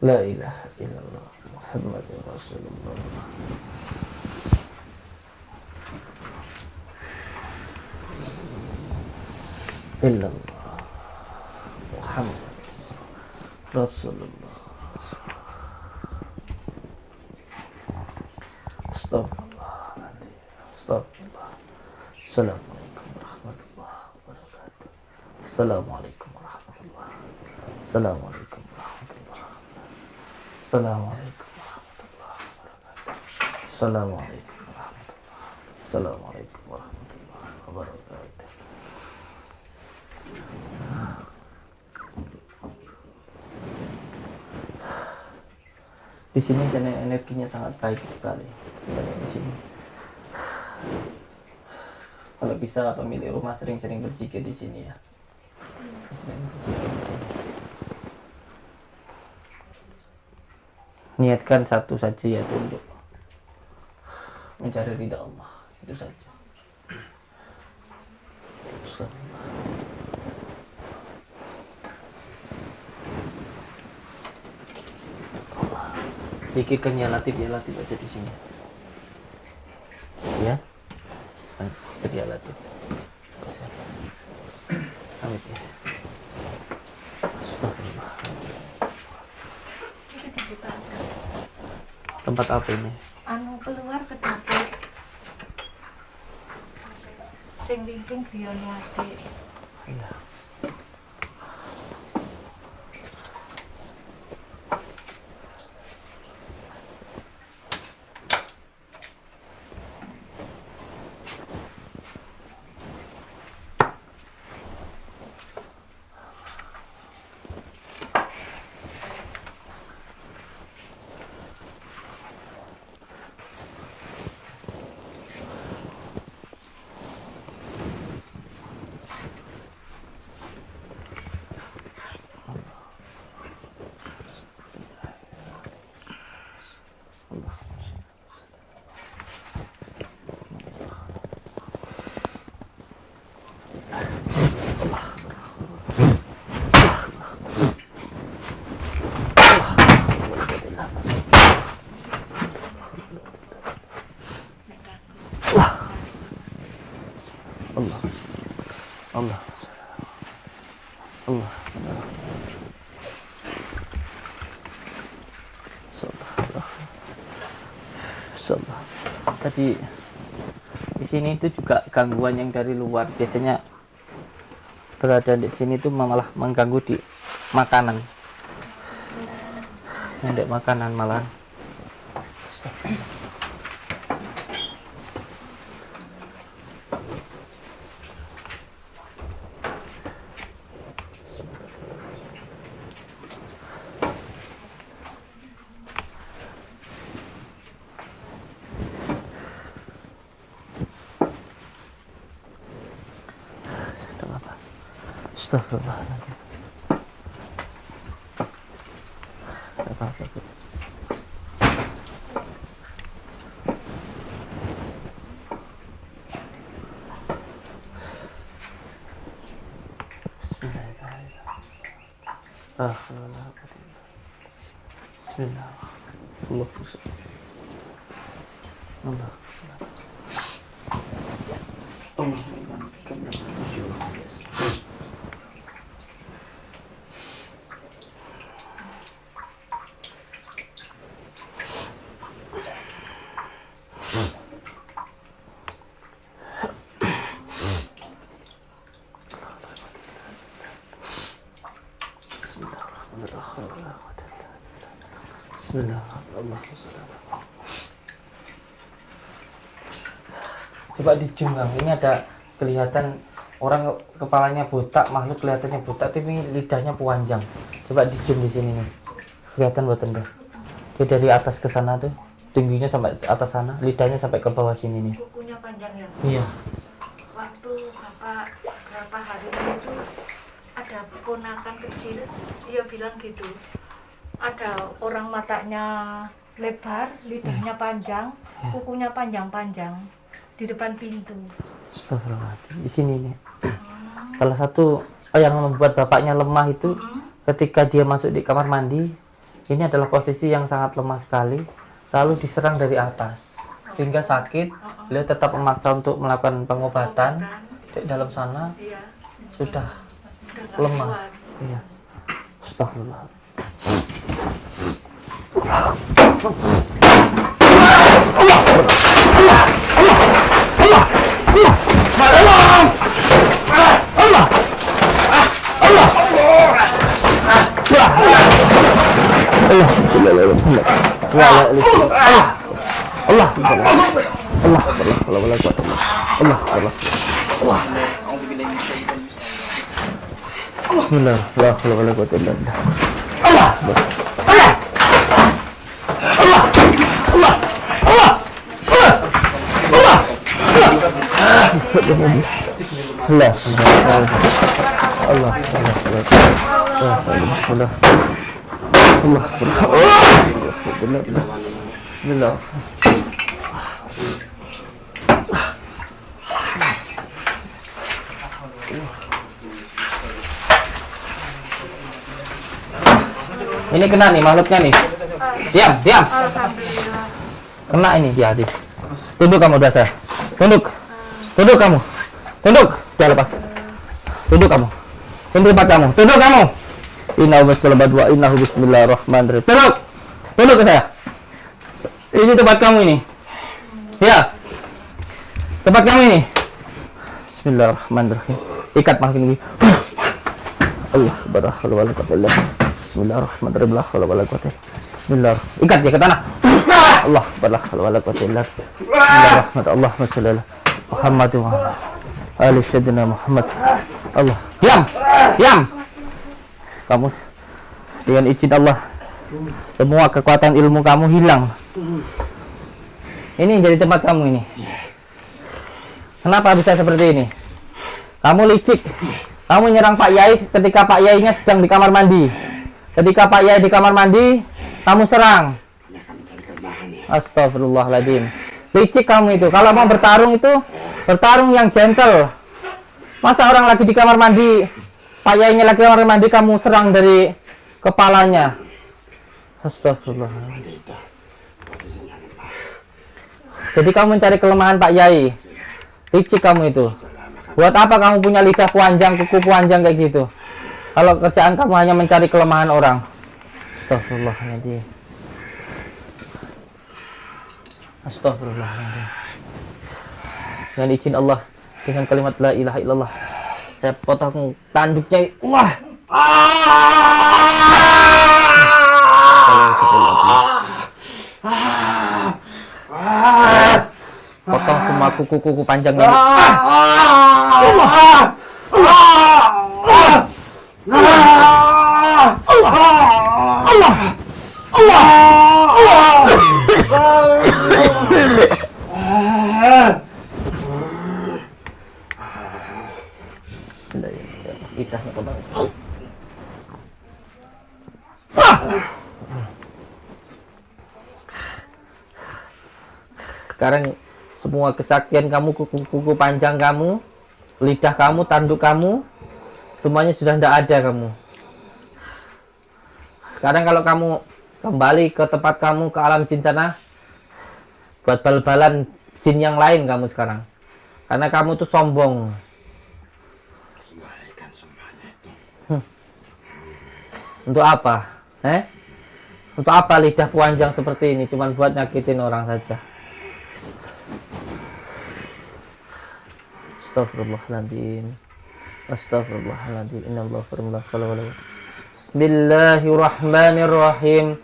La ilaha illallah Muhammadur Rasulullah. Illallah Muhammad Rasulullah. Astagfirullah. Astagfirullah. Assalamualaikum warahmatullahi wabarakatuh. Assalamualaikum warahmatullahi wabarakatuh. Assalamualaikum warahmatullahi wabarakatuh. Assalamualaikum warahmatullahi wabarakatuh. Assalamualaikum warahmatullahi. Assalamualaikum warahmatullahi wabarakatuh. Di sini energinya sangat baik sekali. Di sini. Kalau bisa pemilik rumah sering-sering berzikir di sini ya. Sering berzikir di sini. Niatkan satu saja, yaitu untuk mencari ridha Allah, itu saja. Zikirkan ya Latif aja di sini. Ya. Ya Latif. Amin ya. Astagfirullah. Tempat apa ini? Anu keluar ke dapur. Sing wingking griyane adik. Iya. Allah Allah Allah Allah. Tadi di sini itu juga gangguan yang dari luar, biasanya berada di sini itu malah mengganggu di makanan, yang makanan malah. Astagfirullahaladzim. Apa-apa. Bismillah. Allah. Bismillahirrahmanirrahim. Coba dijenggang, ini ada kelihatan orang kepalanya botak, makhluk kelihatannya botak, tapi lidahnya panjang. Coba dijum di sini nih, kelihatan buat anda. Dia dari atas ke sana tuh, tingginya sampai atas sana, lidahnya sampai ke bawah sini nih. Kukunya panjang ya. Iya. Waktu bapak berapa hari itu ada ponakan kecil, dia bilang gitu. Ada orang matanya lebar, lidahnya panjang, kukunya panjang-panjang di depan pintu. Astagfirullahaladzim. Di sini nih. Salah satu yang membuat bapaknya lemah itu ketika dia masuk di kamar mandi, Ini adalah posisi yang sangat lemah sekali, lalu diserang dari atas sehingga sakit. Beliau tetap memaksa untuk melakukan pengobatan. Di dalam sana sudah lemah. Iya. Astagfirullah. Ini kena nih makhluknya nih. Diam, diam. Alhamdulillah. Kena ini dia Adi. Tunduk kamu dasar. Tunduk. Tunduk kamu. Tunduk. Jangan lepas. Tunduk kamu. Tunduk tempat kamu. Tunduk kamu. Innahu wa innahu bismillahirrahmanirrahim. Tunduk. Tunduk ke saya. Ini tempat kamu ini. Ya. Tempat kamu ini. Bismillahirrahmanirrahim. Ikat makhluk ini. Allah barakallahi. Bismillahirrahmanirrahim. Bismillah. Ikat dia ke tanah. Allah barakallahi. Bismillahirrahmanirrahim. Allahumma shalli ala Muhammad wa ali sayyidina Muhammad. Allah. Diam. Diam. Kamu dengan izin Allah semua kekuatan ilmu kamu hilang. Ini jadi tempat kamu ini. Kenapa bisa seperti ini? Kamu licik. Kamu menyerang Pak Yai ketika Pak Yainya sedang di kamar mandi. Ketika Pak Yai di kamar mandi, kamu serang. Astagfirullahaladzim. Licik kamu itu. Kalau mau bertarung itu bertarung yang gentle. Masa orang lagi di kamar mandi, Pak Yainya lagi di kamar mandi, kamu serang dari kepalanya. Astagfirullahaladzim. Jadi kamu mencari kelemahan Pak Yai. Licik kamu itu. Buat apa kamu punya lidah panjang, kuku panjang kayak gitu? Kalau kerjaan kamu hanya mencari kelemahan orang. Astagfirullahaladzim. Astagfirullahaladzim. Dengan izin Allah, dengan kalimat la ilaha illallah, saya potong tanduknya. Wah. Potong semua kuku-kuku panjangnya. Lidahnya potong. Sekarang semua kesaktian kamu, kuku-kuku panjang kamu, lidah kamu, tanduk kamu, semuanya sudah tidak ada kamu. Sekarang kalau kamu kembali ke tempat kamu, ke alam jin sana, buat bal-balan jin yang lain kamu sekarang. Karena kamu tuh sombong. Untuk apa? Untuk apa lidah panjang seperti ini? Cuman buat nyakitin orang saja. Astagfirullahaladzim. Astagfirullahaladzim. Innallahirrahmanirrahim. Bismillahirrahmanirrahim.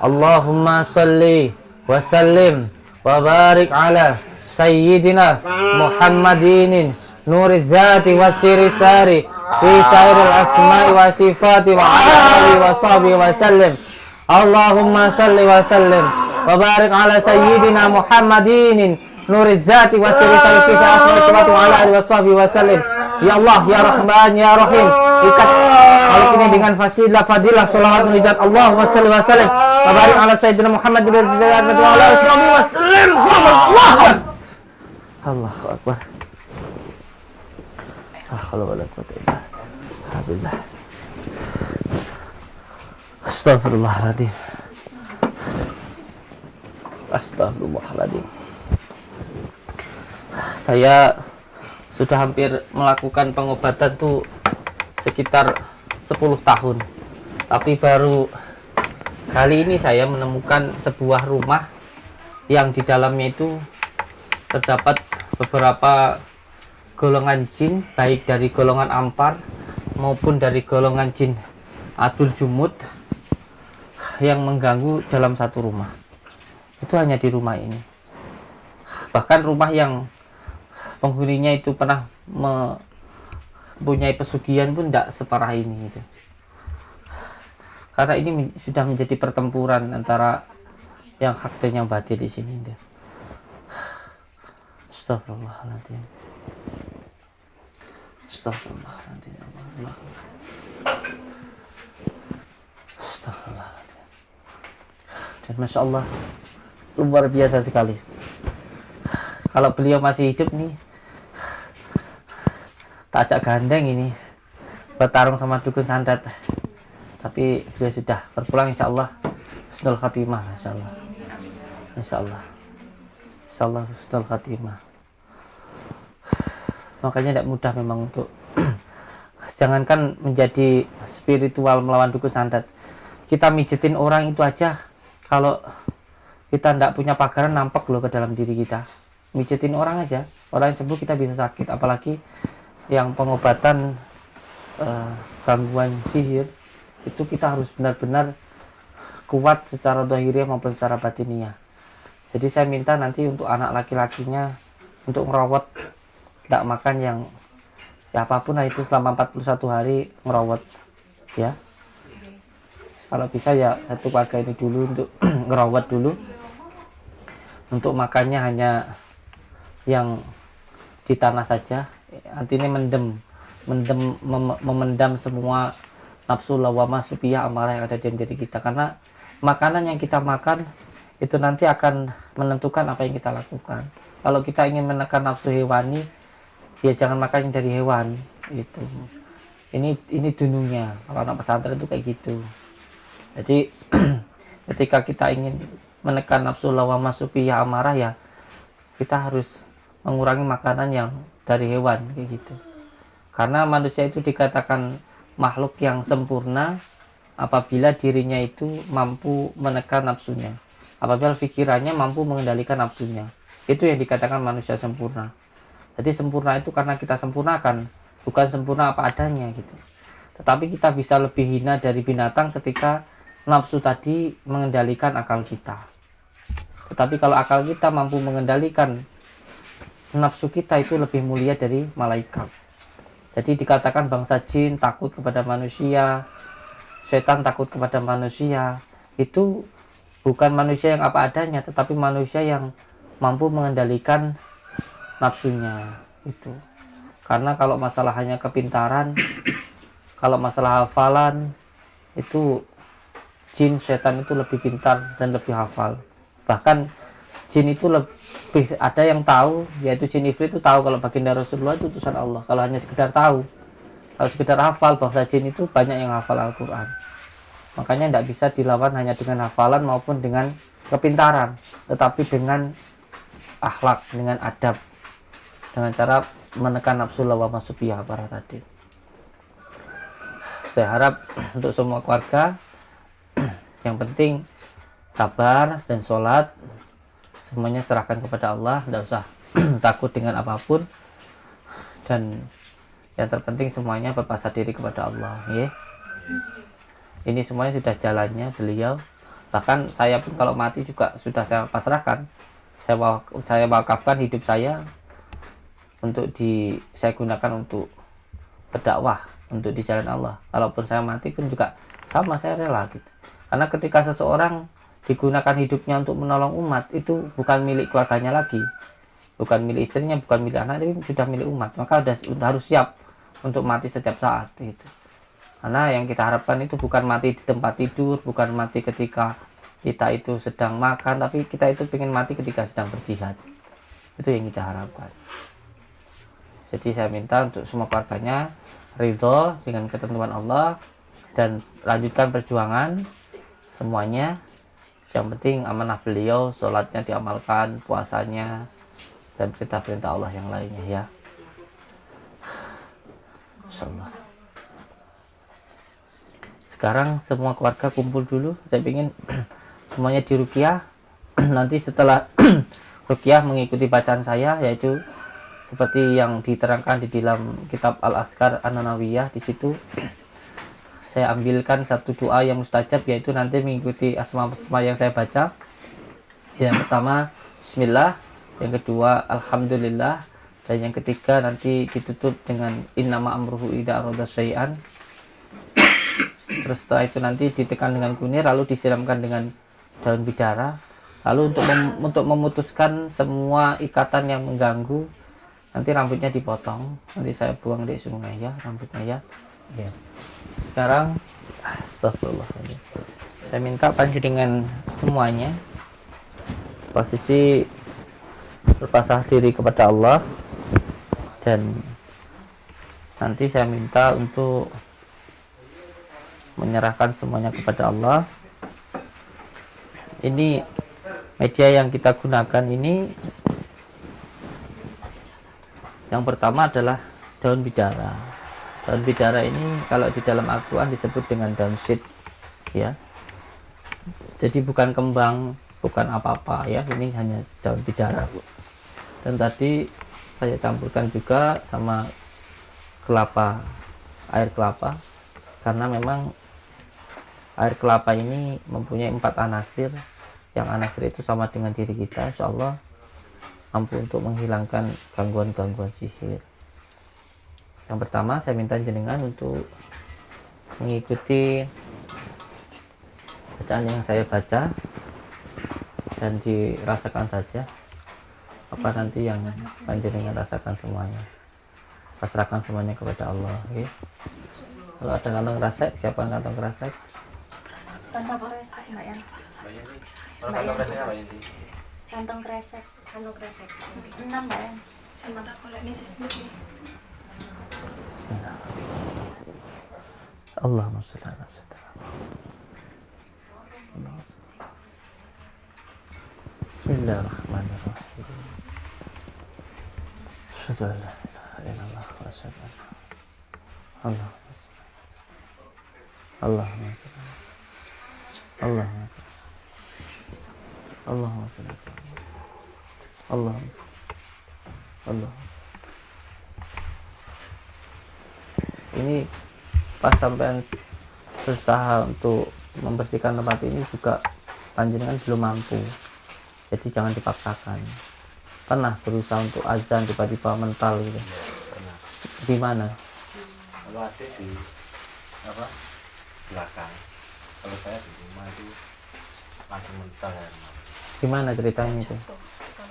Allahumma salli wa sallim wa barik ala sayyidina Muhammadinin nuri zati wa siri sari fi sairil asma'i wa sifati wa ala alihi wa sahbihi wa sallim. Allahumma salli wa sallim wa barik ala sayyidina Muhammadinin nuri zati wa siri sari fi sairil asma'i wa sifati wa ala alihi wa sahbihi wa sallim. Ya Allah, ya Rahman, ya Rahim, ikat hal ini dengan fasilah fadilah sholawat menijat Allahumma salli wa sallim wa barik ala sayyidina Muhammad wa ala alihi wa sallim. Allahu akbar. La haula wala quwwata illa billah. Astagfirullahaladzim. Astagfirullahaladzim. Saya sudah hampir melakukan pengobatan tuh sekitar 10 tahun. Tapi baru kali ini saya menemukan sebuah rumah yang di dalamnya itu terdapat beberapa golongan jin, baik dari golongan ampar maupun dari golongan jin adul jumud yang mengganggu dalam satu rumah. Itu hanya di rumah ini. Bahkan rumah yang penghuninya itu pernah mempunyai pesugihan pun tidak separah ini gitu. Karena ini sudah menjadi pertempuran antara yang hak dan yang batil di sini gitu. Astagfirullahaladzim. Astagfirullahaladzim. Astagfirullahaladzim. Dan Masya Allah, luar biasa sekali. Kalau beliau masih hidup nih, tak ajak gandeng ini bertarung sama dukun santet. Tapi beliau sudah berpulang, insya Allah husnul khatimah, insya Allah. Insya Allah. Insya Allah husnul khatimah. Makanya tidak mudah memang untuk jangankan menjadi spiritual melawan dukun santet. Kita mijitin orang itu aja, kalau kita tidak punya pagaran nampak loh ke dalam diri kita. Mijitin orang aja, orang yang sembuh kita bisa sakit. Apalagi yang pengobatan gangguan sihir, itu kita harus benar-benar kuat secara zahiriyah maupun secara batiniah. Jadi saya minta nanti untuk anak laki-lakinya untuk merawat, tidak makan yang ya apapun lah itu selama 41 hari ngerawat ya. Kalau bisa ya satu keluarga ini dulu untuk ngerawat dulu. Untuk makannya hanya yang di tanah saja. Artinya memendam semua nafsu lawamah supiyah amarah yang ada di diri kita. Karena makanan yang kita makan itu nanti akan menentukan apa yang kita lakukan. Kalau kita ingin menekan nafsu hewani, ya jangan makan yang dari hewan itu. Ini dununya. Kalau anak pesantren itu kayak gitu. Jadi ketika kita ingin menekan nafsu lawamah supiyah amarah, ya kita harus mengurangi makanan yang dari hewan kayak gitu. Karena manusia itu dikatakan makhluk yang sempurna apabila dirinya itu mampu menekan nafsunya, apabila pikirannya mampu mengendalikan nafsunya. Itu yang dikatakan manusia sempurna. Jadi sempurna itu karena kita sempurnakan, bukan sempurna apa adanya gitu. Tetapi kita bisa lebih hina dari binatang ketika nafsu tadi mengendalikan akal kita. Tetapi kalau akal kita mampu mengendalikan nafsu kita, itu lebih mulia dari malaikat. Jadi dikatakan bangsa jin takut kepada manusia, setan takut kepada manusia. Itu bukan manusia yang apa adanya, tetapi manusia yang mampu mengendalikan nafsunya itu. Karena kalau masalah hanya kepintaran, kalau masalah hafalan, itu jin setan itu lebih pintar dan lebih hafal. Bahkan jin itu lebih ada yang tahu, yaitu jin ifrit itu tahu kalau baginda Rasulullah itu utusan Allah. Kalau hanya sekedar tahu, kalau sekedar hafal, bangsa jin itu banyak yang hafal Al-Quran. Makanya tidak bisa dilawan hanya dengan hafalan maupun dengan kepintaran, tetapi dengan akhlak, dengan adab, dengan cara menekan nafsu lawamah supiyah para tadi. Saya harap untuk semua keluarga yang penting sabar dan sholat, semuanya serahkan kepada Allah, tidak usah takut dengan apapun, dan yang terpenting semuanya berpasrah diri kepada Allah ya. Ini semuanya sudah jalannya beliau. Bahkan saya pun kalau mati juga sudah saya pasrahkan, saya wakafkan hidup saya untuk saya gunakan untuk berdakwah, untuk di jalan Allah. Kalaupun saya mati pun juga sama, saya rela gitu. Karena ketika seseorang digunakan hidupnya untuk menolong umat, itu bukan milik keluarganya lagi, bukan milik istrinya, bukan milik anak, tapi sudah milik umat. Maka sudah harus siap untuk mati setiap saat gitu. Karena yang kita harapkan itu bukan mati di tempat tidur, bukan mati ketika kita itu sedang makan, tapi kita itu ingin mati ketika sedang berjihad. Itu yang kita harapkan. Jadi saya minta untuk semua keluarganya ridho dengan ketentuan Allah dan lanjutkan perjuangan semuanya. Yang penting amanah beliau, sholatnya diamalkan, puasanya, dan perintah-perintah Allah yang lainnya ya. Insyaallah. Sekarang semua keluarga kumpul dulu. Saya ingin semuanya diruqyah. Nanti setelah ruqyah mengikuti bacaan saya, yaitu seperti yang diterangkan di dalam kitab Al-Azkar An-Nawawiyah. Di situ saya ambilkan satu doa yang mustajab, yaitu nanti mengikuti asma-asma yang saya baca. Yang pertama Bismillah, yang kedua Alhamdulillah, dan yang ketiga nanti ditutup dengan innama amruhu idza arada syai'an. Terus setelah itu nanti ditekan dengan kunir, lalu disiramkan dengan daun bidara. Lalu untuk memutuskan semua ikatan yang mengganggu, nanti rambutnya dipotong, nanti saya buang di sungai ya rambutnya ya. Sekarang astagfirullahaladzim, saya minta panjenengan semuanya posisi berpasrah diri kepada Allah, dan nanti saya minta untuk menyerahkan semuanya kepada Allah. Ini media yang kita gunakan ini, yang pertama adalah daun bidara. Daun bidara ini kalau di dalam Al-Quran disebut dengan daun syid ya. Jadi bukan kembang, bukan apa-apa ya, ini hanya daun bidara. Dan tadi saya campurkan juga sama kelapa, air kelapa, karena memang air kelapa ini mempunyai 4 anasir, yang anasir itu sama dengan diri kita, insya Allah mampu untuk menghilangkan gangguan-gangguan sihir. Yang pertama saya minta jenengan untuk mengikuti bacaan yang saya baca dan dirasakan saja apa nanti yang panjenengan rasakan semuanya. Pasrahkan semuanya kepada Allah. Okay? Kalau ada kantong kresek, siapa kantong kresek? Kantong kresek Mbak Yan. Kantong kreseknya apa ini? Kantong kresek. 6 Mbak Yan. Bismillah. Allahumma sholli ala sayyidina Muhammad. Bismillahirrahmanirrahim. Asyhadu an la ilaha illallah wa asyhadu anna Allahumma sholli Allahumma sholli Allah. Ini pas sampean berusaha untuk membersihkan tempat ini juga panjenengan belum mampu, jadi jangan dipaksakan. Pernah berusaha untuk azan tiba-tiba mental gitu? Ya, pernah. Di mana? Kalau ada di apa belakang, kalau saya di rumah itu langsung mental ya. Di mana ceritanya itu?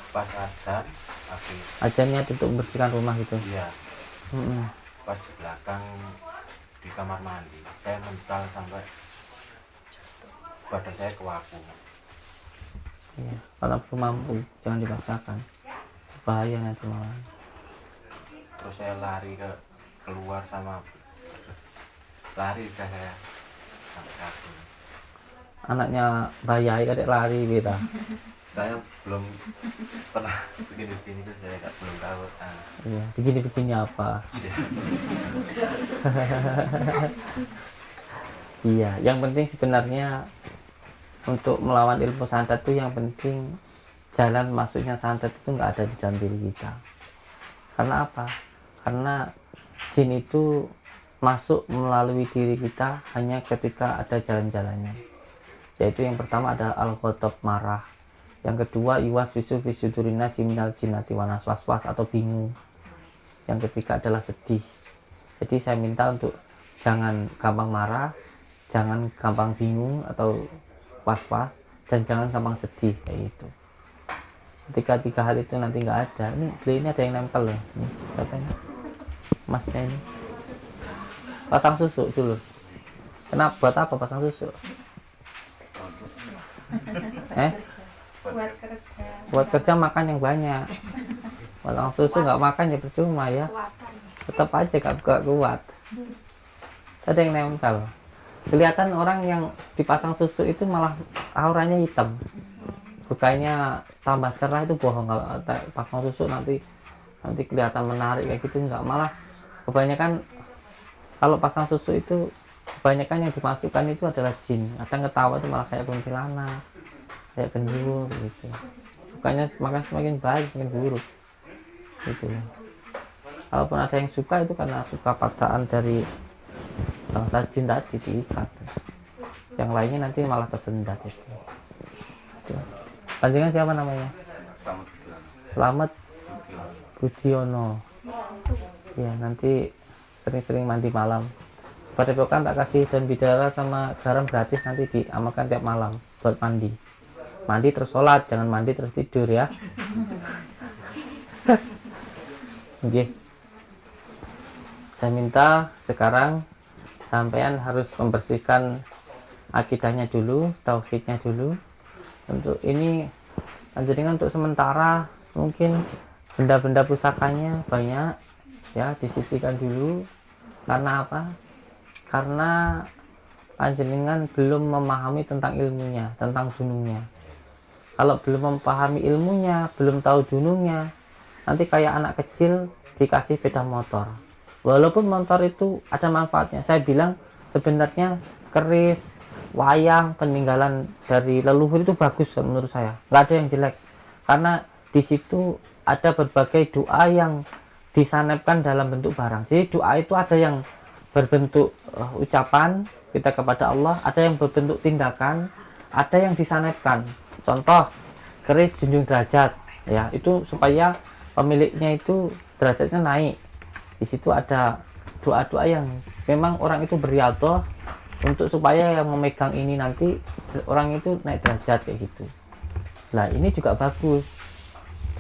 Pas azan habis Azannya untuk membersihkan rumah gitu? ya Mm-mm. pas di belakang di kamar mandi saya mental sampai badan saya kewaku. Iya. Kalau belum mampu jangan dipaksakan, bahaya nanti malah. Terus saya lari keluar lari saya sampai kaki. Anaknya bayai kadek lari kita. Saya belum pernah begini tuh saya belum tahu. Iya, begini-begini apa? Iya, yang penting sebenarnya untuk melawan ilmu santet itu yang penting jalan masuknya santet itu nggak ada di dalam diri kita. Karena apa? Karena jin itu masuk melalui diri kita hanya ketika ada jalan-jalannya. Yaitu yang pertama adalah al-ghadab, marah. Yang kedua iwas wisu fisudurina siminal jinati wanas waswas atau bingung. Yang ketiga adalah sedih. Jadi saya minta untuk jangan gampang marah, jangan gampang bingung atau was-was, dan jangan gampang sedih kayak gitu. Ketika 3 hal itu nanti nggak ada, ini ada yang nempel loh. Ini siapa ini? Masnya ini. Pasang susu dulu. Kenapa? Buat apa pasang susu? Buat kerja makan yang banyak. Pasang susu nggak makan ya percuma ya. Tetap aja gak kuat. Ada yang nempel. kelihatan orang yang dipasang susu itu malah auranya hitam, bukannya tambah cerah, itu bohong. Kalau pasang susu nanti kelihatan menarik kayak gitu, enggak, malah kebanyakan kalau pasang susu itu kebanyakan yang dimasukkan itu adalah jin. Kadang ketawa itu malah kayak kuntilanak, kayak genderuwo gitu. Bukannya makan semakin baik, semakin buruk gitu. Kalaupun ada yang suka itu karena suka paksaan dari bangsa jin tadi, diikat. Yang lainnya nanti malah tersendat itu. Panjenengan siapa namanya? Selamat Budiono. Ya, nanti sering-sering mandi malam. Padepokan tak kasih daun bidara sama garam gratis, nanti diamalkan tiap malam buat mandi. Mandi terus sholat, jangan mandi terus tidur ya. Oke. Saya minta sekarang sampean harus membersihkan akidahnya dulu, tauhidnya dulu. Untuk ini panjenengan untuk sementara mungkin benda-benda pusakanya banyak ya, disisihkan dulu. Karena apa? Karena panjenengan belum memahami tentang ilmunya, tentang dunungnya. Kalau belum memahami ilmunya, belum tahu dunungnya, nanti kayak anak kecil dikasih sepeda motor. Walaupun motor itu ada manfaatnya, saya bilang sebenarnya keris, wayang, peninggalan dari leluhur itu bagus menurut saya, nggak ada yang jelek. Karena di situ ada berbagai doa yang disanepkan dalam bentuk barang. Jadi doa itu ada yang berbentuk ucapan kita kepada Allah, ada yang berbentuk tindakan, ada yang disanepkan. Contoh keris junjung derajat, ya itu supaya pemiliknya itu derajatnya naik. Di situ ada doa-doa yang memang orang itu beriadoh untuk supaya yang memegang ini nanti orang itu naik derajat kayak gitu. Nah ini juga bagus,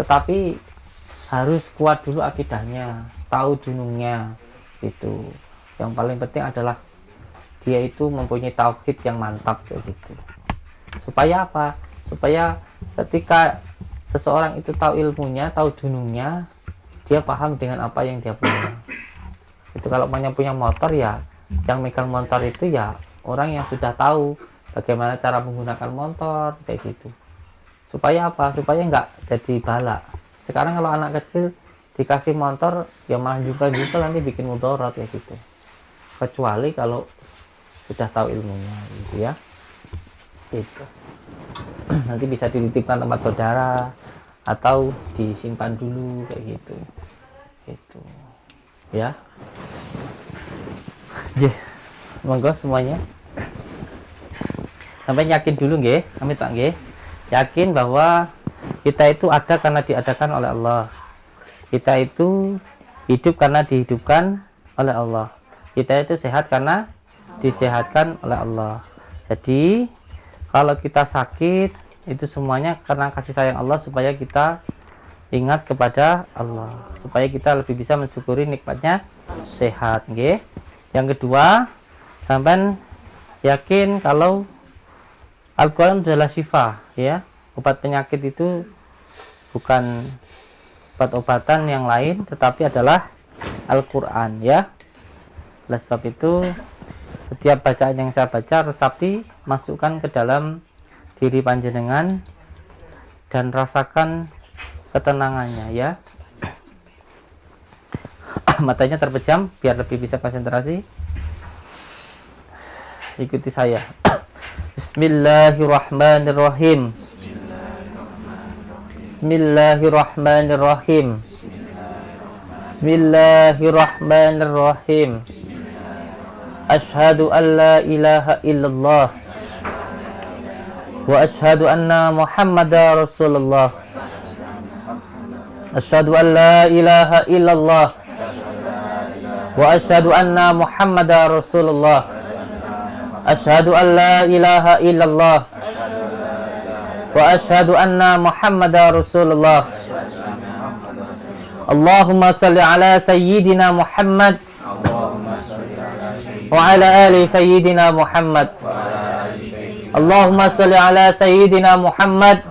tetapi harus kuat dulu akidahnya, tahu dunungnya itu. Yang paling penting adalah dia itu mempunyai tauhid yang mantap kayak gitu. Supaya apa? Supaya ketika seseorang itu tahu ilmunya, tahu dunungnya, dia paham dengan apa yang dia punya. Itu kalau punya motor ya, yang megang motor itu ya orang yang sudah tahu bagaimana cara menggunakan motor kayak gitu. Supaya apa? Supaya nggak jadi balak. Sekarang kalau anak kecil dikasih motor ya malah juga nanti bikin mudarat ya gitu. Kecuali kalau sudah tahu ilmunya gitu ya. Gitu. Nanti bisa dititipkan tempat saudara atau disimpan dulu kayak gitu. Gitu. Ya. Yeah. Monggo semuanya. Sampai yakin dulu nggih, kami tak nggih. Yakin bahwa kita itu ada karena diadakan oleh Allah. Kita itu hidup karena dihidupkan oleh Allah. Kita itu sehat karena disehatkan oleh Allah. Jadi kalau kita sakit itu semuanya karena kasih sayang Allah, supaya kita ingat kepada Allah, supaya kita lebih bisa mensyukuri nikmatnya sehat. Okay? Yang kedua, sampai yakin kalau Al-Quran adalah syifa, ya. Obat penyakit itu bukan obat-obatan yang lain, tetapi adalah Al-Quran, ya. Oleh sebab itu setiap bacaan yang saya baca resapi, masukkan ke dalam diri panjenengan dan rasakan ketenangannya, ya. Matanya terpejam biar lebih bisa konsentrasi. Ikuti saya. Bismillahirrahmanirrahim. Bismillahirrahmanirrahim. Bismillahirrahmanirrahim. Ashhadu an la ilaha illallah wa ashhadu anna Muhammadar Rasulullah. Ashhadu an la ilaha illallah wa ashhadu anna Muhammadar Rasulullah. Ashhadu an la ilaha illallah wa ashhadu anna Muhammadar Rasulullah. Allahumma salli ala sayyidina Muhammad wa ala ali sayyidina Muhammad. Allahumma salli ala sayyidina Muhammad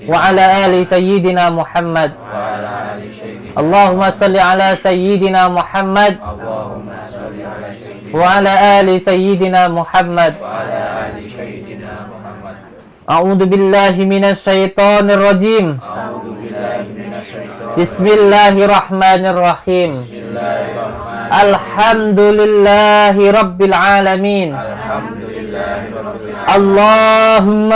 wa ala ali sayyidina Muhammad. Allahumma salli ala sayyidina Muhammad وعلى آل سيدنا محمد وعلى آل سيدنا محمد. أعوذ بالله من الشيطان الرجيم أعوذ بالله من الشيطان. بسم الله الرحمن الرحيم بسم الله الرحمن. الحمد لله رب العالمين الحمد لله رب العالمين. اللهم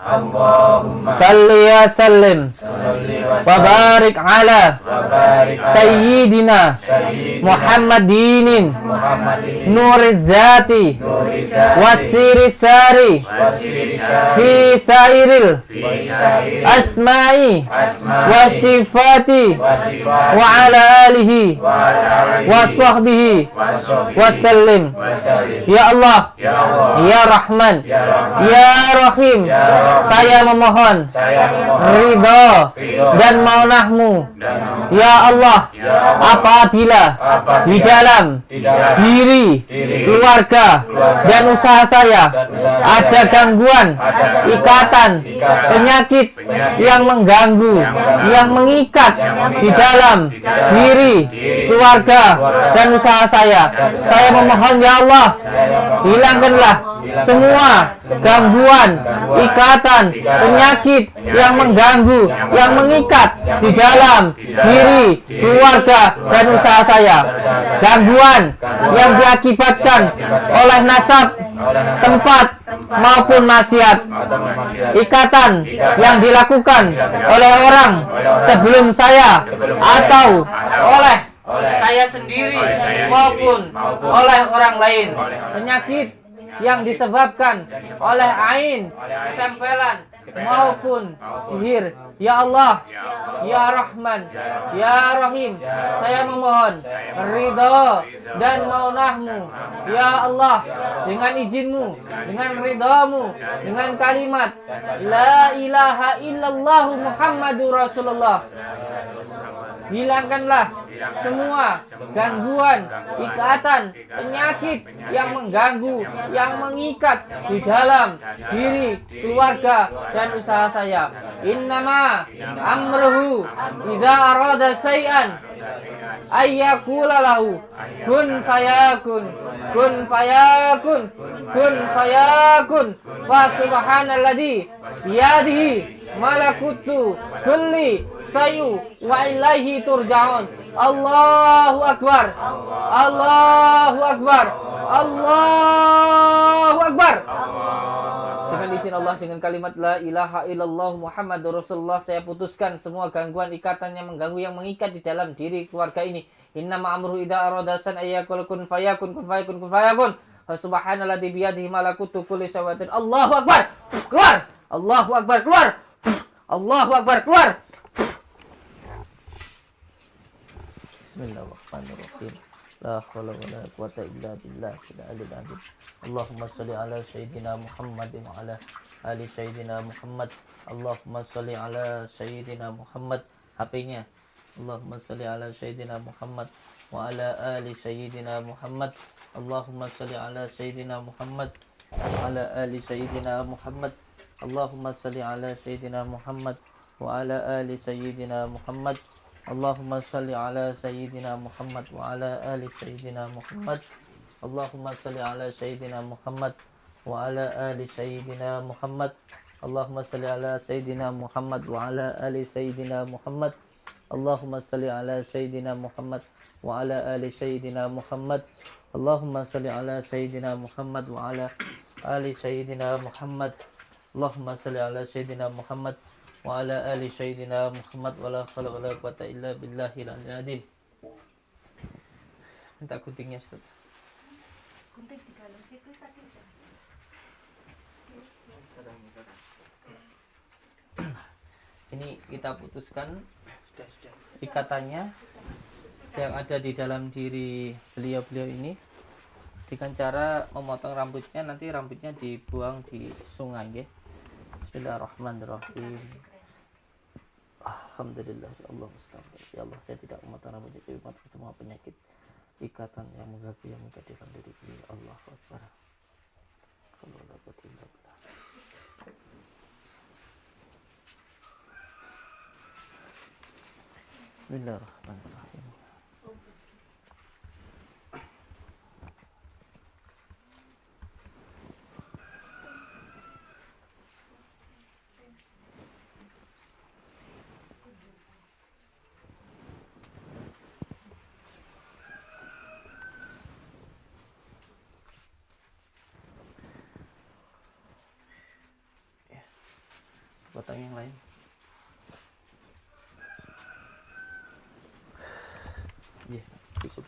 اللهم صل وسلم صل وبارك على وبارك على سيدنا سيدنا محمد محمد نور الذات نور الذات والسير الساري والسر الساري في سائر في سائر الأسماء الأسماء والصفات والصفات وعلى آله وعلى آله وصحبه وصحبه وسلم. وسلم. Ya Allah, Ya Allah, Ya Rahman, Ya Rahman, Ya Rahim, Ya Rahim, saya memohon saya memohon ridho ridho dan maunahmu. dan maaf. Ya Allah, Ya Allah, apabila apabila di dalam di dalam diri, diri, keluarga, keluarga, dan usaha saya dan usaha ada saya gangguan, ada gangguan, ikatan, ikatan, penyakit penyakit, yang mengganggu, yang mengganggu, yang mengikat yang mengikat di dalam di dalam diri, diri, keluarga, keluarga, dan usaha saya. dan usaha Saya memohon ya Allah, hilangkanlah semua gangguan, ikatan, penyakit yang mengganggu, yang mengikat di dalam diri, keluarga, dan usaha saya. Gangguan yang diakibatkan oleh nasab, tempat, maupun maksiat. Ikatan yang dilakukan oleh orang sebelum saya atau oleh saya sendiri maupun oleh orang lain. Penyakit yang disebabkan oleh ain, ketempelan maupun sihir. Ya Allah, Ya Rahman, Ya Rahim, saya memohon ridho dan maunahmu. Ya Allah, dengan izinmu, dengan ridhamu, dengan kalimat La ilaha illallah Muhammadur Rasulullah, hilangkanlah semua gangguan, ikatan, penyakit yang mengganggu, yang mengikat di dalam diri, keluarga, dan usaha saya. Innama amruhu idza arada syai'an ayyakula lahu kun fayakun, kun fayakun, kun fayakun. Fa subhanalladzi biyadihi malakutu kulli sayu wa ilaihi turja'un. Allahu akbar, Allahu akbar, Allahu akbar. Dengan izin Allah, dengan kalimat la ilaha illallah Muhammadur Rasulullah, saya putuskan semua gangguan, ikatan yang mengganggu, yang mengikat di dalam diri keluarga ini. Innama amruhu idza arada san ayyakul kun fayakun, kun fayakun, kun fayakun. Subhanalladzi biyadihi malakutu kulli shay'in. Allahu akbar. Keluar. Allahu akbar, keluar. Allahu akbar, keluar. Bismillahirrahmanirrahim. La haula wala quwata illa billah. Allahumma shalli ala sayyidina Muhammad wa ala ali sayyidina Muhammad. Allahumma shalli ala sayyidina Muhammad. HP-nya. Allahumma shalli ala sayyidina Muhammad wa ala ali sayyidina Muhammad. Allahumma shalli ala sayyidina Muhammad wa ala ali sayyidina Muhammad. Allahumma shalli ala sayyidina Muhammad wa ala ali sayyidina Muhammad. Allahumma shalli ala sayyidina Muhammad wa ala ali sayyidina Muhammad. Allahumma shalli ala sayyidina Muhammad wa ala ali sayyidina Muhammad. Allahumma shalli ala sayyidina Muhammad wa ala ali sayyidina Muhammad. Allahumma shalli ala sayyidina Muhammad wa ala ali sayyidina Muhammad. Allahumma shalli ala sayyidina Muhammad wa ala ali sayyidina Muhammad. Allahumma shalli ala sayyidina Muhammad wa ala ali sayyidina Muhammad. Wa la haula wa la quwata illa billahil aliyyil azim. Minta guntingnya, Ustaz. Gunting di dalam situ tadi. Ini kita putuskan ikatannya yang ada di dalam diri beliau-beliau ini dengan cara memotong rambutnya. Nanti rambutnya dibuang di sungai, ya. Bismillahirrahmanirrahim. Alhamdulillah, ya Allah, ya Allah, saya tidak memotong rambutnya, tapi memotong semua penyakit, ikatan yang mengganggu, yang mengikat di dalam diri beliau. Allahu Akbar. Bismillahirrahmanirrahim. potong yang lain. Ya, cukup.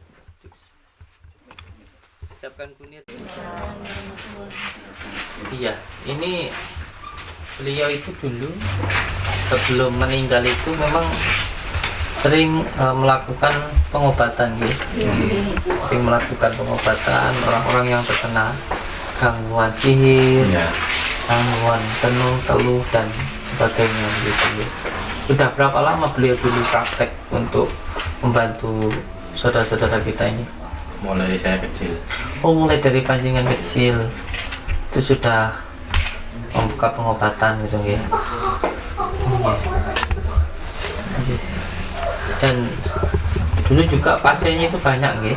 Siapkan kunir. Iya, ini beliau itu dulu sebelum meninggal itu memang sering melakukan pengobatan ya. Sering melakukan pengobatan orang-orang yang terkena gangguan sihir, gangguan tenung, teluh dan sebagainya gitu ya. Sudah berapa lama beliau dulu praktek untuk membantu saudara-saudara kita ini? Mulai dari saya kecil. Oh, mulai dari pancingan kecil itu sudah membuka pengobatan gitu ya. Iya. Dan dulu juga pasiennya itu banyak ya,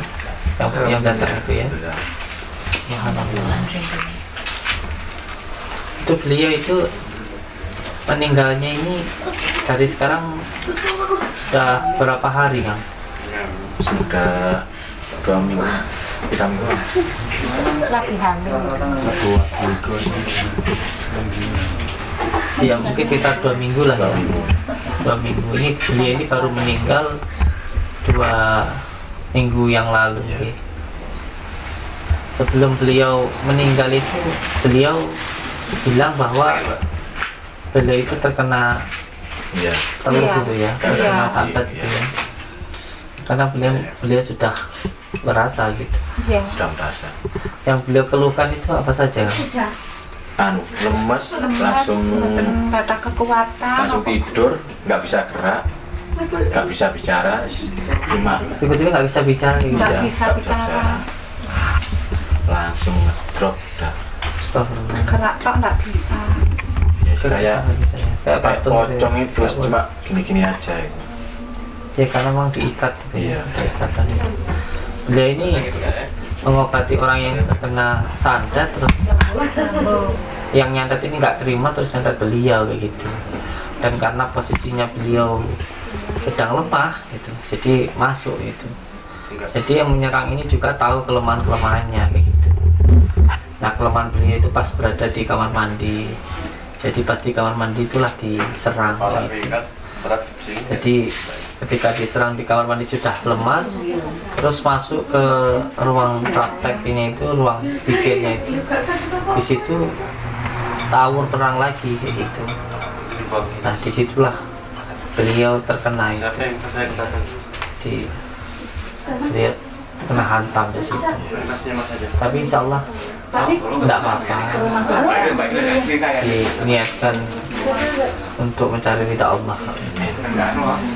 yang datang itu ya. Subhanallah. Itu beliau itu meninggalnya ini dari sekarang sudah berapa hari Kang? Sudah 2 minggu, 3 minggu. Lagi hamil. Ya mungkin sekitar 2 minggu lah ya. 2 minggu ini beliau ini baru meninggal 2 minggu yang lalu ya. Sebelum beliau meninggal itu beliau bilang bahwa beliau itu terkena Iya. teluh Iya. gitu ya, terkena santet gitu ya. Karena beliau sudah merasa gitu. Iya. Sudah merasa. Yang beliau keluhkan itu apa saja? Sudah. Lemes, langsung nggak ada kekuatan. langsung tidur, nggak bisa gerak, nggak bisa bicara, cuma Tiba-tiba nggak bisa bicara gitu. Nggak ya, bisa nggak bicara. langsung drop dah. Astagfirullah. Gerak tok nggak bisa. Ya, kayak Kayak patung gitu ya. pocong itu cuma gini-gini aja itu. Ya karena memang diikat gitu ya, Iya. ada ikatan itu. Beliau ini mengobati orang yang terkena santet, terus yang nyantet ini nggak terima terus nyantet beliau kayak gitu. Dan karena posisinya beliau sedang lemah gitu, jadi masuk itu. Jadi yang menyerang ini juga tahu kelemahan-kelemahannya kayak gitu. Nah, kelemahan beliau itu pas berada di kamar mandi. Jadi pas di kamar mandi itulah diserang kayak gitu. Jadi ketika diserang di kamar mandi sudah lemas, terus masuk ke ruang praktek ini, itu ruang zikirnya itu, di situ tawur perang lagi kayak gitu. Nah disitulah beliau terkena itu, beliau kena hantam di situ. Tapi insya Allah tidak apa-apa, diniatkan untuk mencari ridha Allah.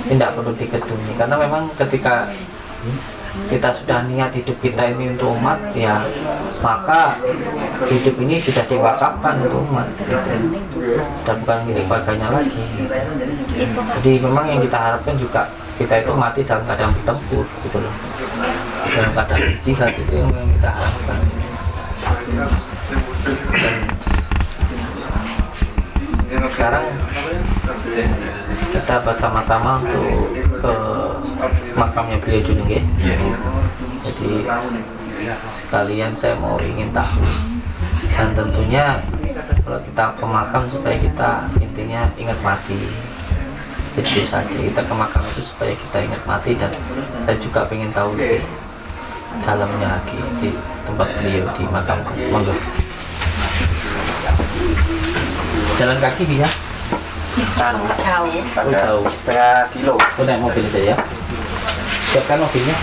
Tidak perlu diketumi, karena memang ketika kita sudah niat hidup kita ini untuk umat, ya maka hidup ini sudah diwakafkan untuk umat gitu. Dan bukan milik keluarganya lagi gitu. Jadi memang yang kita harapkan juga kita itu mati dalam keadaan bertempur gitu loh, dalam keadaan jihad, itu yang kita harapkan. Dan sekarang kita bersama-sama untuk ke makamnya beliau dulu ya. Jadi sekalian saya mau ingin tahu, dan tentunya kalau kita ke makam supaya kita intinya ingat mati, itu saja. Kita ke makam itu supaya kita ingat mati, dan saya juga ingin tahu lebih dalamnya lagi di tempat beliau di makam. Monggo. Jalan kaki bisa? Jauh. Jauh. Setengah kilo. Aku naik mobil saja. Siapkan mobilnya.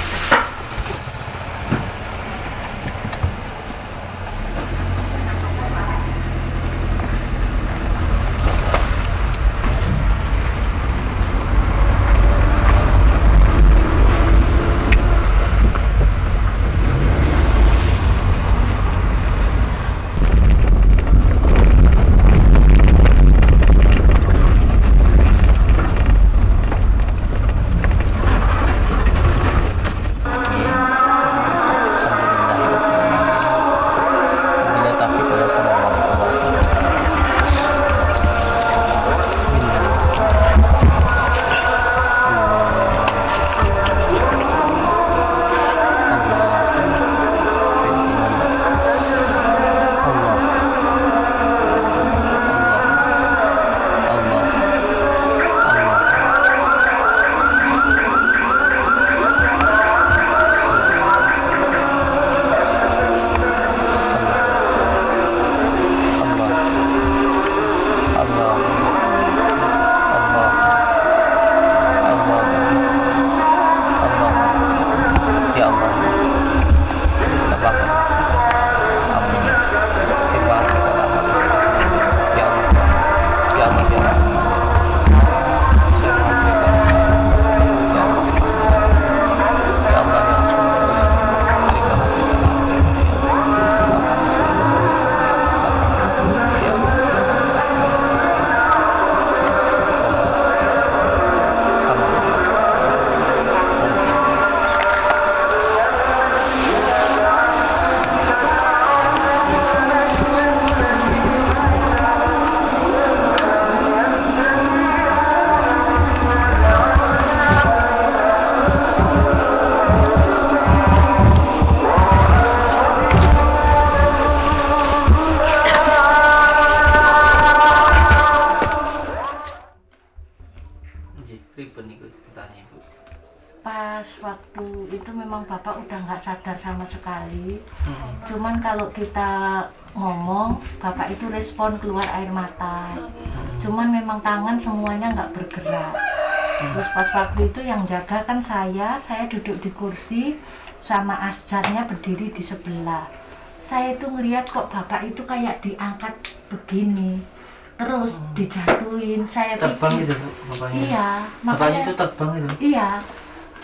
memang bapak udah nggak sadar sama sekali. Cuman kalau kita ngomong, bapak itu respon keluar air mata. Cuman memang tangan semuanya nggak bergerak. Terus pas waktu itu yang jaga kan saya duduk di kursi sama asjarnya berdiri di sebelah. Saya itu ngelihat kok bapak itu kayak diangkat begini, terus dijatuhin. Saya Terbang pikir, gitu Bu, bapaknya? iya, Bapaknya itu terbang itu? iya.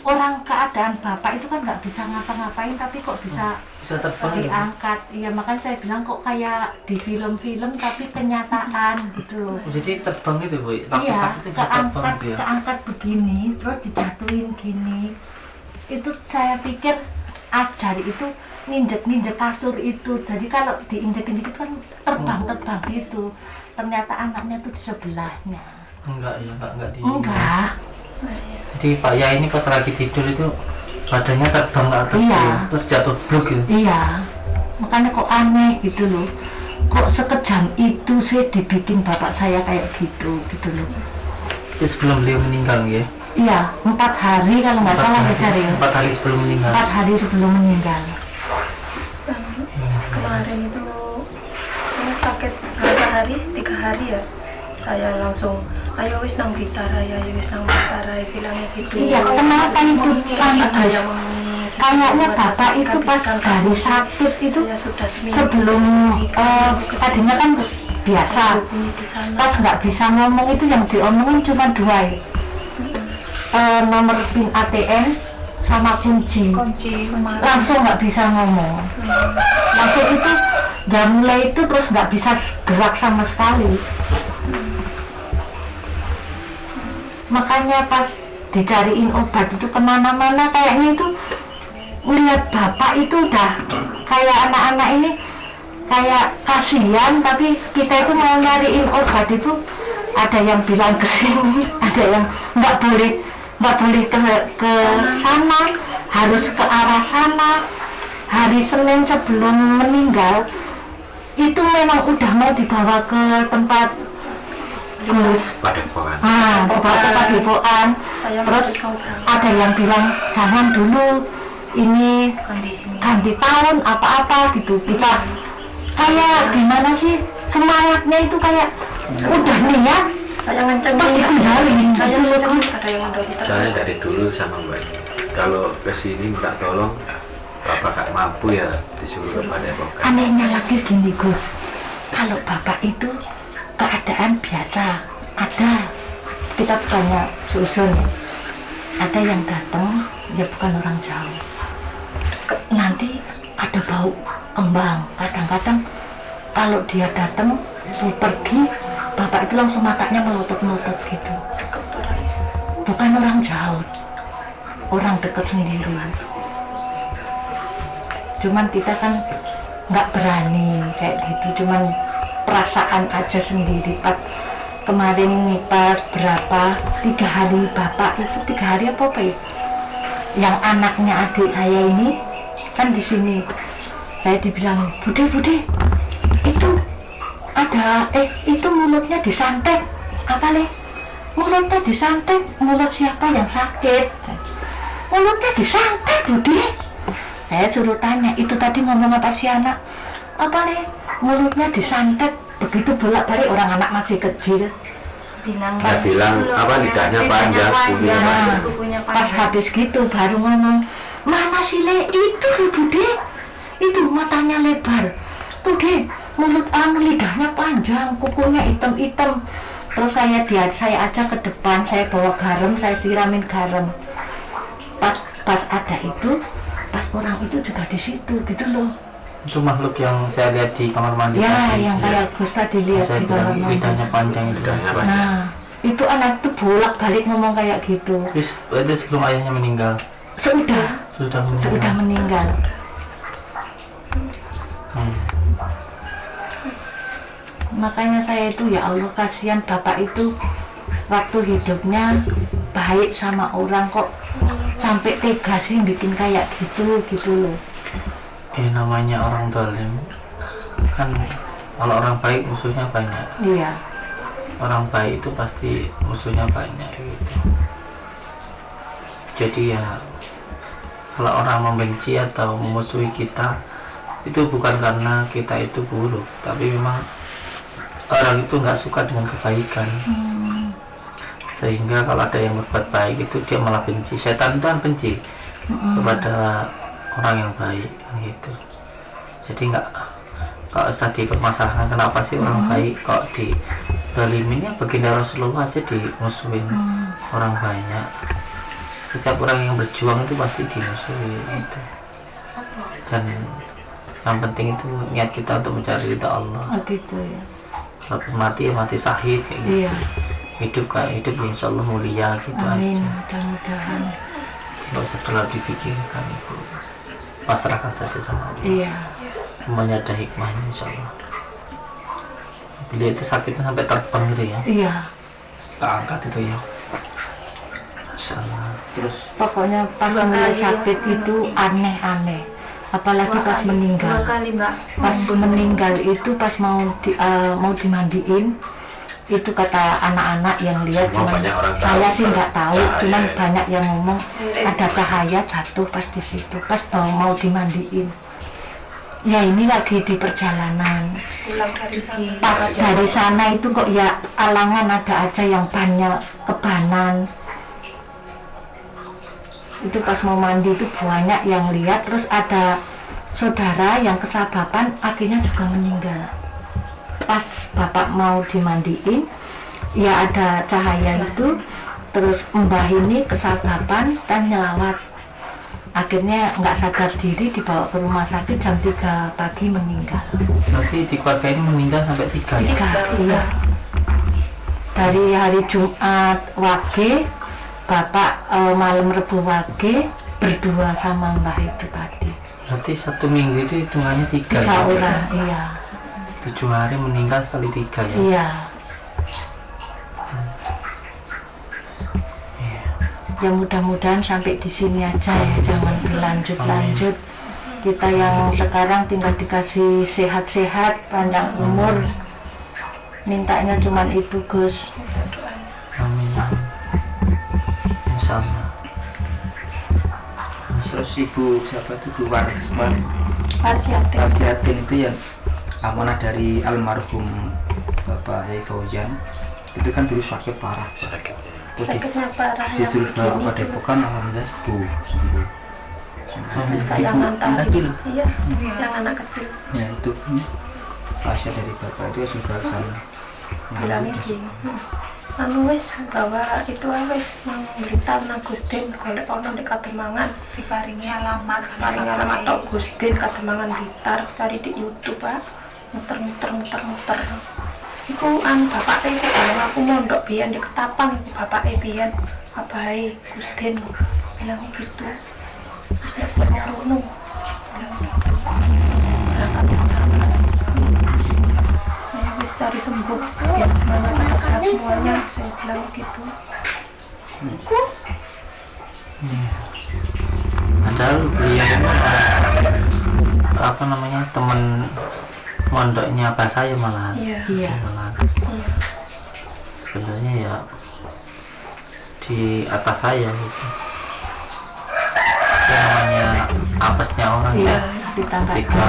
Orang keadaan bapak itu kan nggak bisa ngapa-ngapain, tapi kok bisa Bisa terbang gitu? diangkat. Iya, makanya saya bilang kok kayak di film-film tapi kenyataan gitu loh. Oh, jadi terbang itu Bu? Waktu Iya, sakit itu bisa terbang gitu ya? keangkat begini, terus dijatuhin gini. Itu saya pikir ajar itu nginjek kasur itu. Jadi kalau diinjek-injek itu kan terbang gitu. Ternyata anaknya tuh di sebelahnya. Enggak ya, enggak di... Enggak. Jadi Pak Ya ini pas lagi tidur itu badannya terbang ke atas Iya. gitu, terus jatuh blok gitu? Iya. Makanya kok aneh gitu loh. Kok sekejam itu sih dibikin bapak saya kayak gitu loh. Itu sebelum beliau meninggal ya? Iya, 4 hari kalau nggak salah ya cari. 4 hari sebelum meninggal? 4 hari sebelum meninggal. Kemarin itu sakit berapa hari? 3 hari ya. Saya langsung ayo wis nang Blitar, ayo wis nang Blitar, bilangnya gitu. Iya, kenapa itu Ada yang kayaknya bapak itu pas dari sakit itu ya sudah sebelum tadinya kan biasa, pas nggak bisa ngomong itu yang diomongin cuma 2 ya. Nomor PIN ATM sama kunci, langsung nggak bisa ngomong. Langsung itu udah mulai itu terus nggak bisa gerak sama sekali. Makanya pas dicariin obat itu kemana-mana kayaknya itu melihat bapak itu udah kayak anak-anak ini kayak kasihan, tapi kita itu mau nyariin obat itu ada yang bilang ke sini, ada yang nggak boleh ke sana, harus ke arah sana. Hari Senin sebelum meninggal itu memang udah mau dibawa ke tempat Gus, dibawa ke Padepokan. Terus ada yang bilang jangan dulu, ini ganti tahun apa-apa gitu. Kita kayak gimana sih, semangatnya itu kayak udah niat saya ngancam terus ditinggalin. saya ngancam ada yang mendorong. Saya dari dulu sama Mbak, kalau kesini minta tolong bapak gak mampu ya disuruh kepada Bapak. Anehnya lagi gini Gus, kalau bapak itu keadaan biasa, ada kita bukannya susun, ada yang datang ya bukan orang jauh, nanti ada bau kembang. Kadang-kadang kalau dia datang mau pergi, bapak itu langsung matanya melotot-melotot gitu. Bukan orang jauh, orang dekat sendiri. Cuman kita kan nggak berani kayak gitu, cuman perasaan aja sendiri. Pas kemarin ini pas berapa 3 hari bapak itu 3 hari apa ya, yang anaknya adik saya ini kan di sini, saya dibilang bude itu ada itu mulutnya disantet. Apa le? Mulutnya disantet. Mulut siapa yang sakit? Mulutnya disantet bude. Saya suruh tanya, itu tadi ngomong apa si anak? Apa le? Mulutnya disantet. Begitu bolak-balik, orang anak masih kecil. bilang apa lidahnya panjang, kukunya Pas habis gitu baru ngomong, mana si le? Itu bude, itu matanya lebar tuh deh, mulut lidahnya panjang, kukunya hitam-hitam. Terus saya ajak ke depan, saya bawa garam, saya siramin garam. Pas ada itu, pas orang itu juga di situ gitu loh. Itu makhluk yang saya lihat di kamar mandi Ya, tadi, yang kayak Gus tadi lihat saya di bilang kamar mandi. lidahnya panjang itu. Nah, itu anak itu bolak-balik ngomong kayak gitu. Itu sebelum ayahnya meninggal? Sudah meninggal. Makanya saya itu ya Allah, kasihan bapak itu waktu hidupnya baik sama orang, kok sampai tega sih bikin kayak gitu loh. Namanya orang zalim kan, kalau orang baik musuhnya banyak. Iya. Orang baik itu pasti musuhnya banyak gitu. Jadi ya kalau orang membenci atau memusuhi kita itu bukan karena kita itu buruk, tapi memang orang itu nggak suka dengan kebaikan. Sehingga kalau ada yang berbuat baik itu dia malah benci. Setan itu kan benci kepada orang yang baik gitu. Jadi nggak, kalau usah dipermasalahkan kenapa sih orang baik kok dizalimin, ya baginda Rasulullah aja dimusuhin orang banyak. Setiap orang yang berjuang itu pasti dimusuhi gitu. Dan yang penting itu niat kita untuk mencari ridha Allah. gitu ya. Kalau mati ya mati syahid kayak gitu. Iya. Hidup kayak hidup ya insya Allah mulia gitu Amin, aja. mudah-mudahan. Tidak usah terlalu dipikirkan itu, pasrahkan saja sama Allah. Iya. Semuanya ada hikmahnya insya Allah. Beliau itu sakitnya sampai terbang gitu ya, Iya. tak angkat itu ya. Masya Allah. Terus Pokoknya pas mulai sakit itu aneh-aneh. Apalagi pas Dua meninggal. kali mbak. Pas meninggal itu pas mau dimandiin, itu kata anak-anak yang lihat, Semua cuman banyak orang tahu. saya sih nggak tahu, Cahaya, cuman ya. banyak yang ngomong ada cahaya jatuh pas di situ, pas mau dimandiin. Ya ini lagi di perjalanan. Pulang dari sana. Pas dari sana itu kok ya alangan ada aja yang banyak kebanan. Itu pas mau mandi itu banyak yang lihat, terus ada saudara yang kesababan akhirnya juga meninggal. Pas bapak mau dimandiin, ya ada cahaya itu, terus mbah ini kesababan dan nyelawat. Akhirnya nggak sadar diri dibawa ke rumah sakit jam 3 pagi meninggal. berarti di keluarga ini meninggal sampai 3 ya? 3, iya. Dari hari Jumat Wage, bapak malam Rebu Wage berdua sama mbah itu tadi. Berarti 1 minggu itu hitungannya 3 3 ya? orang, iya. 7 hari meninggal kali 3 ya? Iya. Ya mudah-mudahan sampai di sini aja ya, jangan berlanjut-lanjut. Kita yang sekarang tinggal dikasih sehat-sehat, panjang umur. Mintanya cuman itu, Gus. Amin. Insya Allah. Terus ibu siapa itu Bu Warsiatin itu yang amanah dari almarhum Bapak Yai Fauzan, itu kan dulu sakit parah. Terus Sakitnya parah. disuruh bawa begini ke Depokan, alhamdulillah sembuh. tuh. Saya ngantar. Dulu. Iya, yang anak kecil. Ya itu pasien dari bapak itu sudah sana. Bilangnya gini. Anu wis bawa itu wis nang berita nang Gustin golek ono nek Kademangan Diparingi alamat. paling alamat tok Gustin Kademangan Blitar, cari di YouTube Pak. Muter. Iku bapak iku kalau aku mondok biyen di Ketapang iku bapak biyen bapak Gustin bilangnya gitu. Terus nek ngono. Terus berangkat ke sana. Saya wis cari sembuh biar semuanya pada sehat semuanya, saya bilang gitu. Padahal beliau ini apa namanya, teman mondoknya Abah saya malahan. Iya. Malahan. Iya. Sebenarnya ya di atas saya gitu. Yang namanya apesnya orang Iya, ya. ditambah. Ketika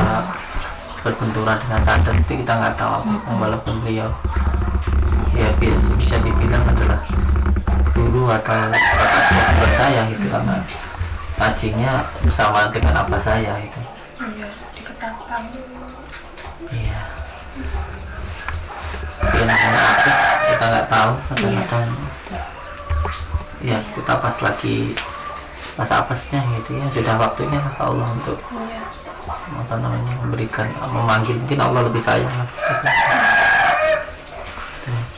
berbenturan dengan sadar itu kita nggak tahu apesnya, walaupun beliau ya bisa dibilang adalah guru atau kakak saya gitu, karena ngajinya bersama dengan Abah saya itu. Iya, di Ketapang. Iya. Tapi namanya apes kita nggak tahu kadang-kadang. Ya kita pas lagi masa apesnya gitu ya, sudah waktunya lah Allah untuk Iya. apa namanya memberikan, memanggil, mungkin Allah lebih sayang lah. Itu aja.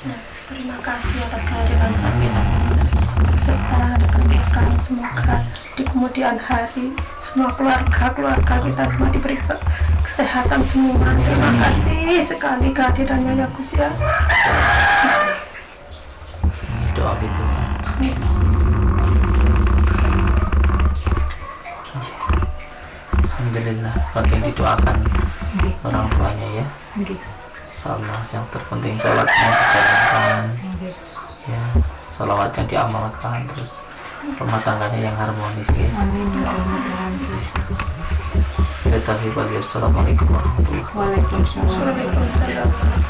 Nah, terima kasih atas kehadiran Amin. serta rekan-rekan, semoga di kemudian hari semua keluarga kita semua diberi kesehatan semua. Terima kasih sekali kehadirannya ya Gus ya. Doa gitu. Alhamdulillah, bagi yang didoakan orang tuanya ya. Insyaallah yang terpenting sholatnya dijalankan, ya, sholawat yang diamalkan, terus rumah tangganya yang harmonis ya. Amin, mudah-mudahan. Assalamualaikum warahmatullahi wabarakatuh. Waalaikumsalam. Waalaikumsalam.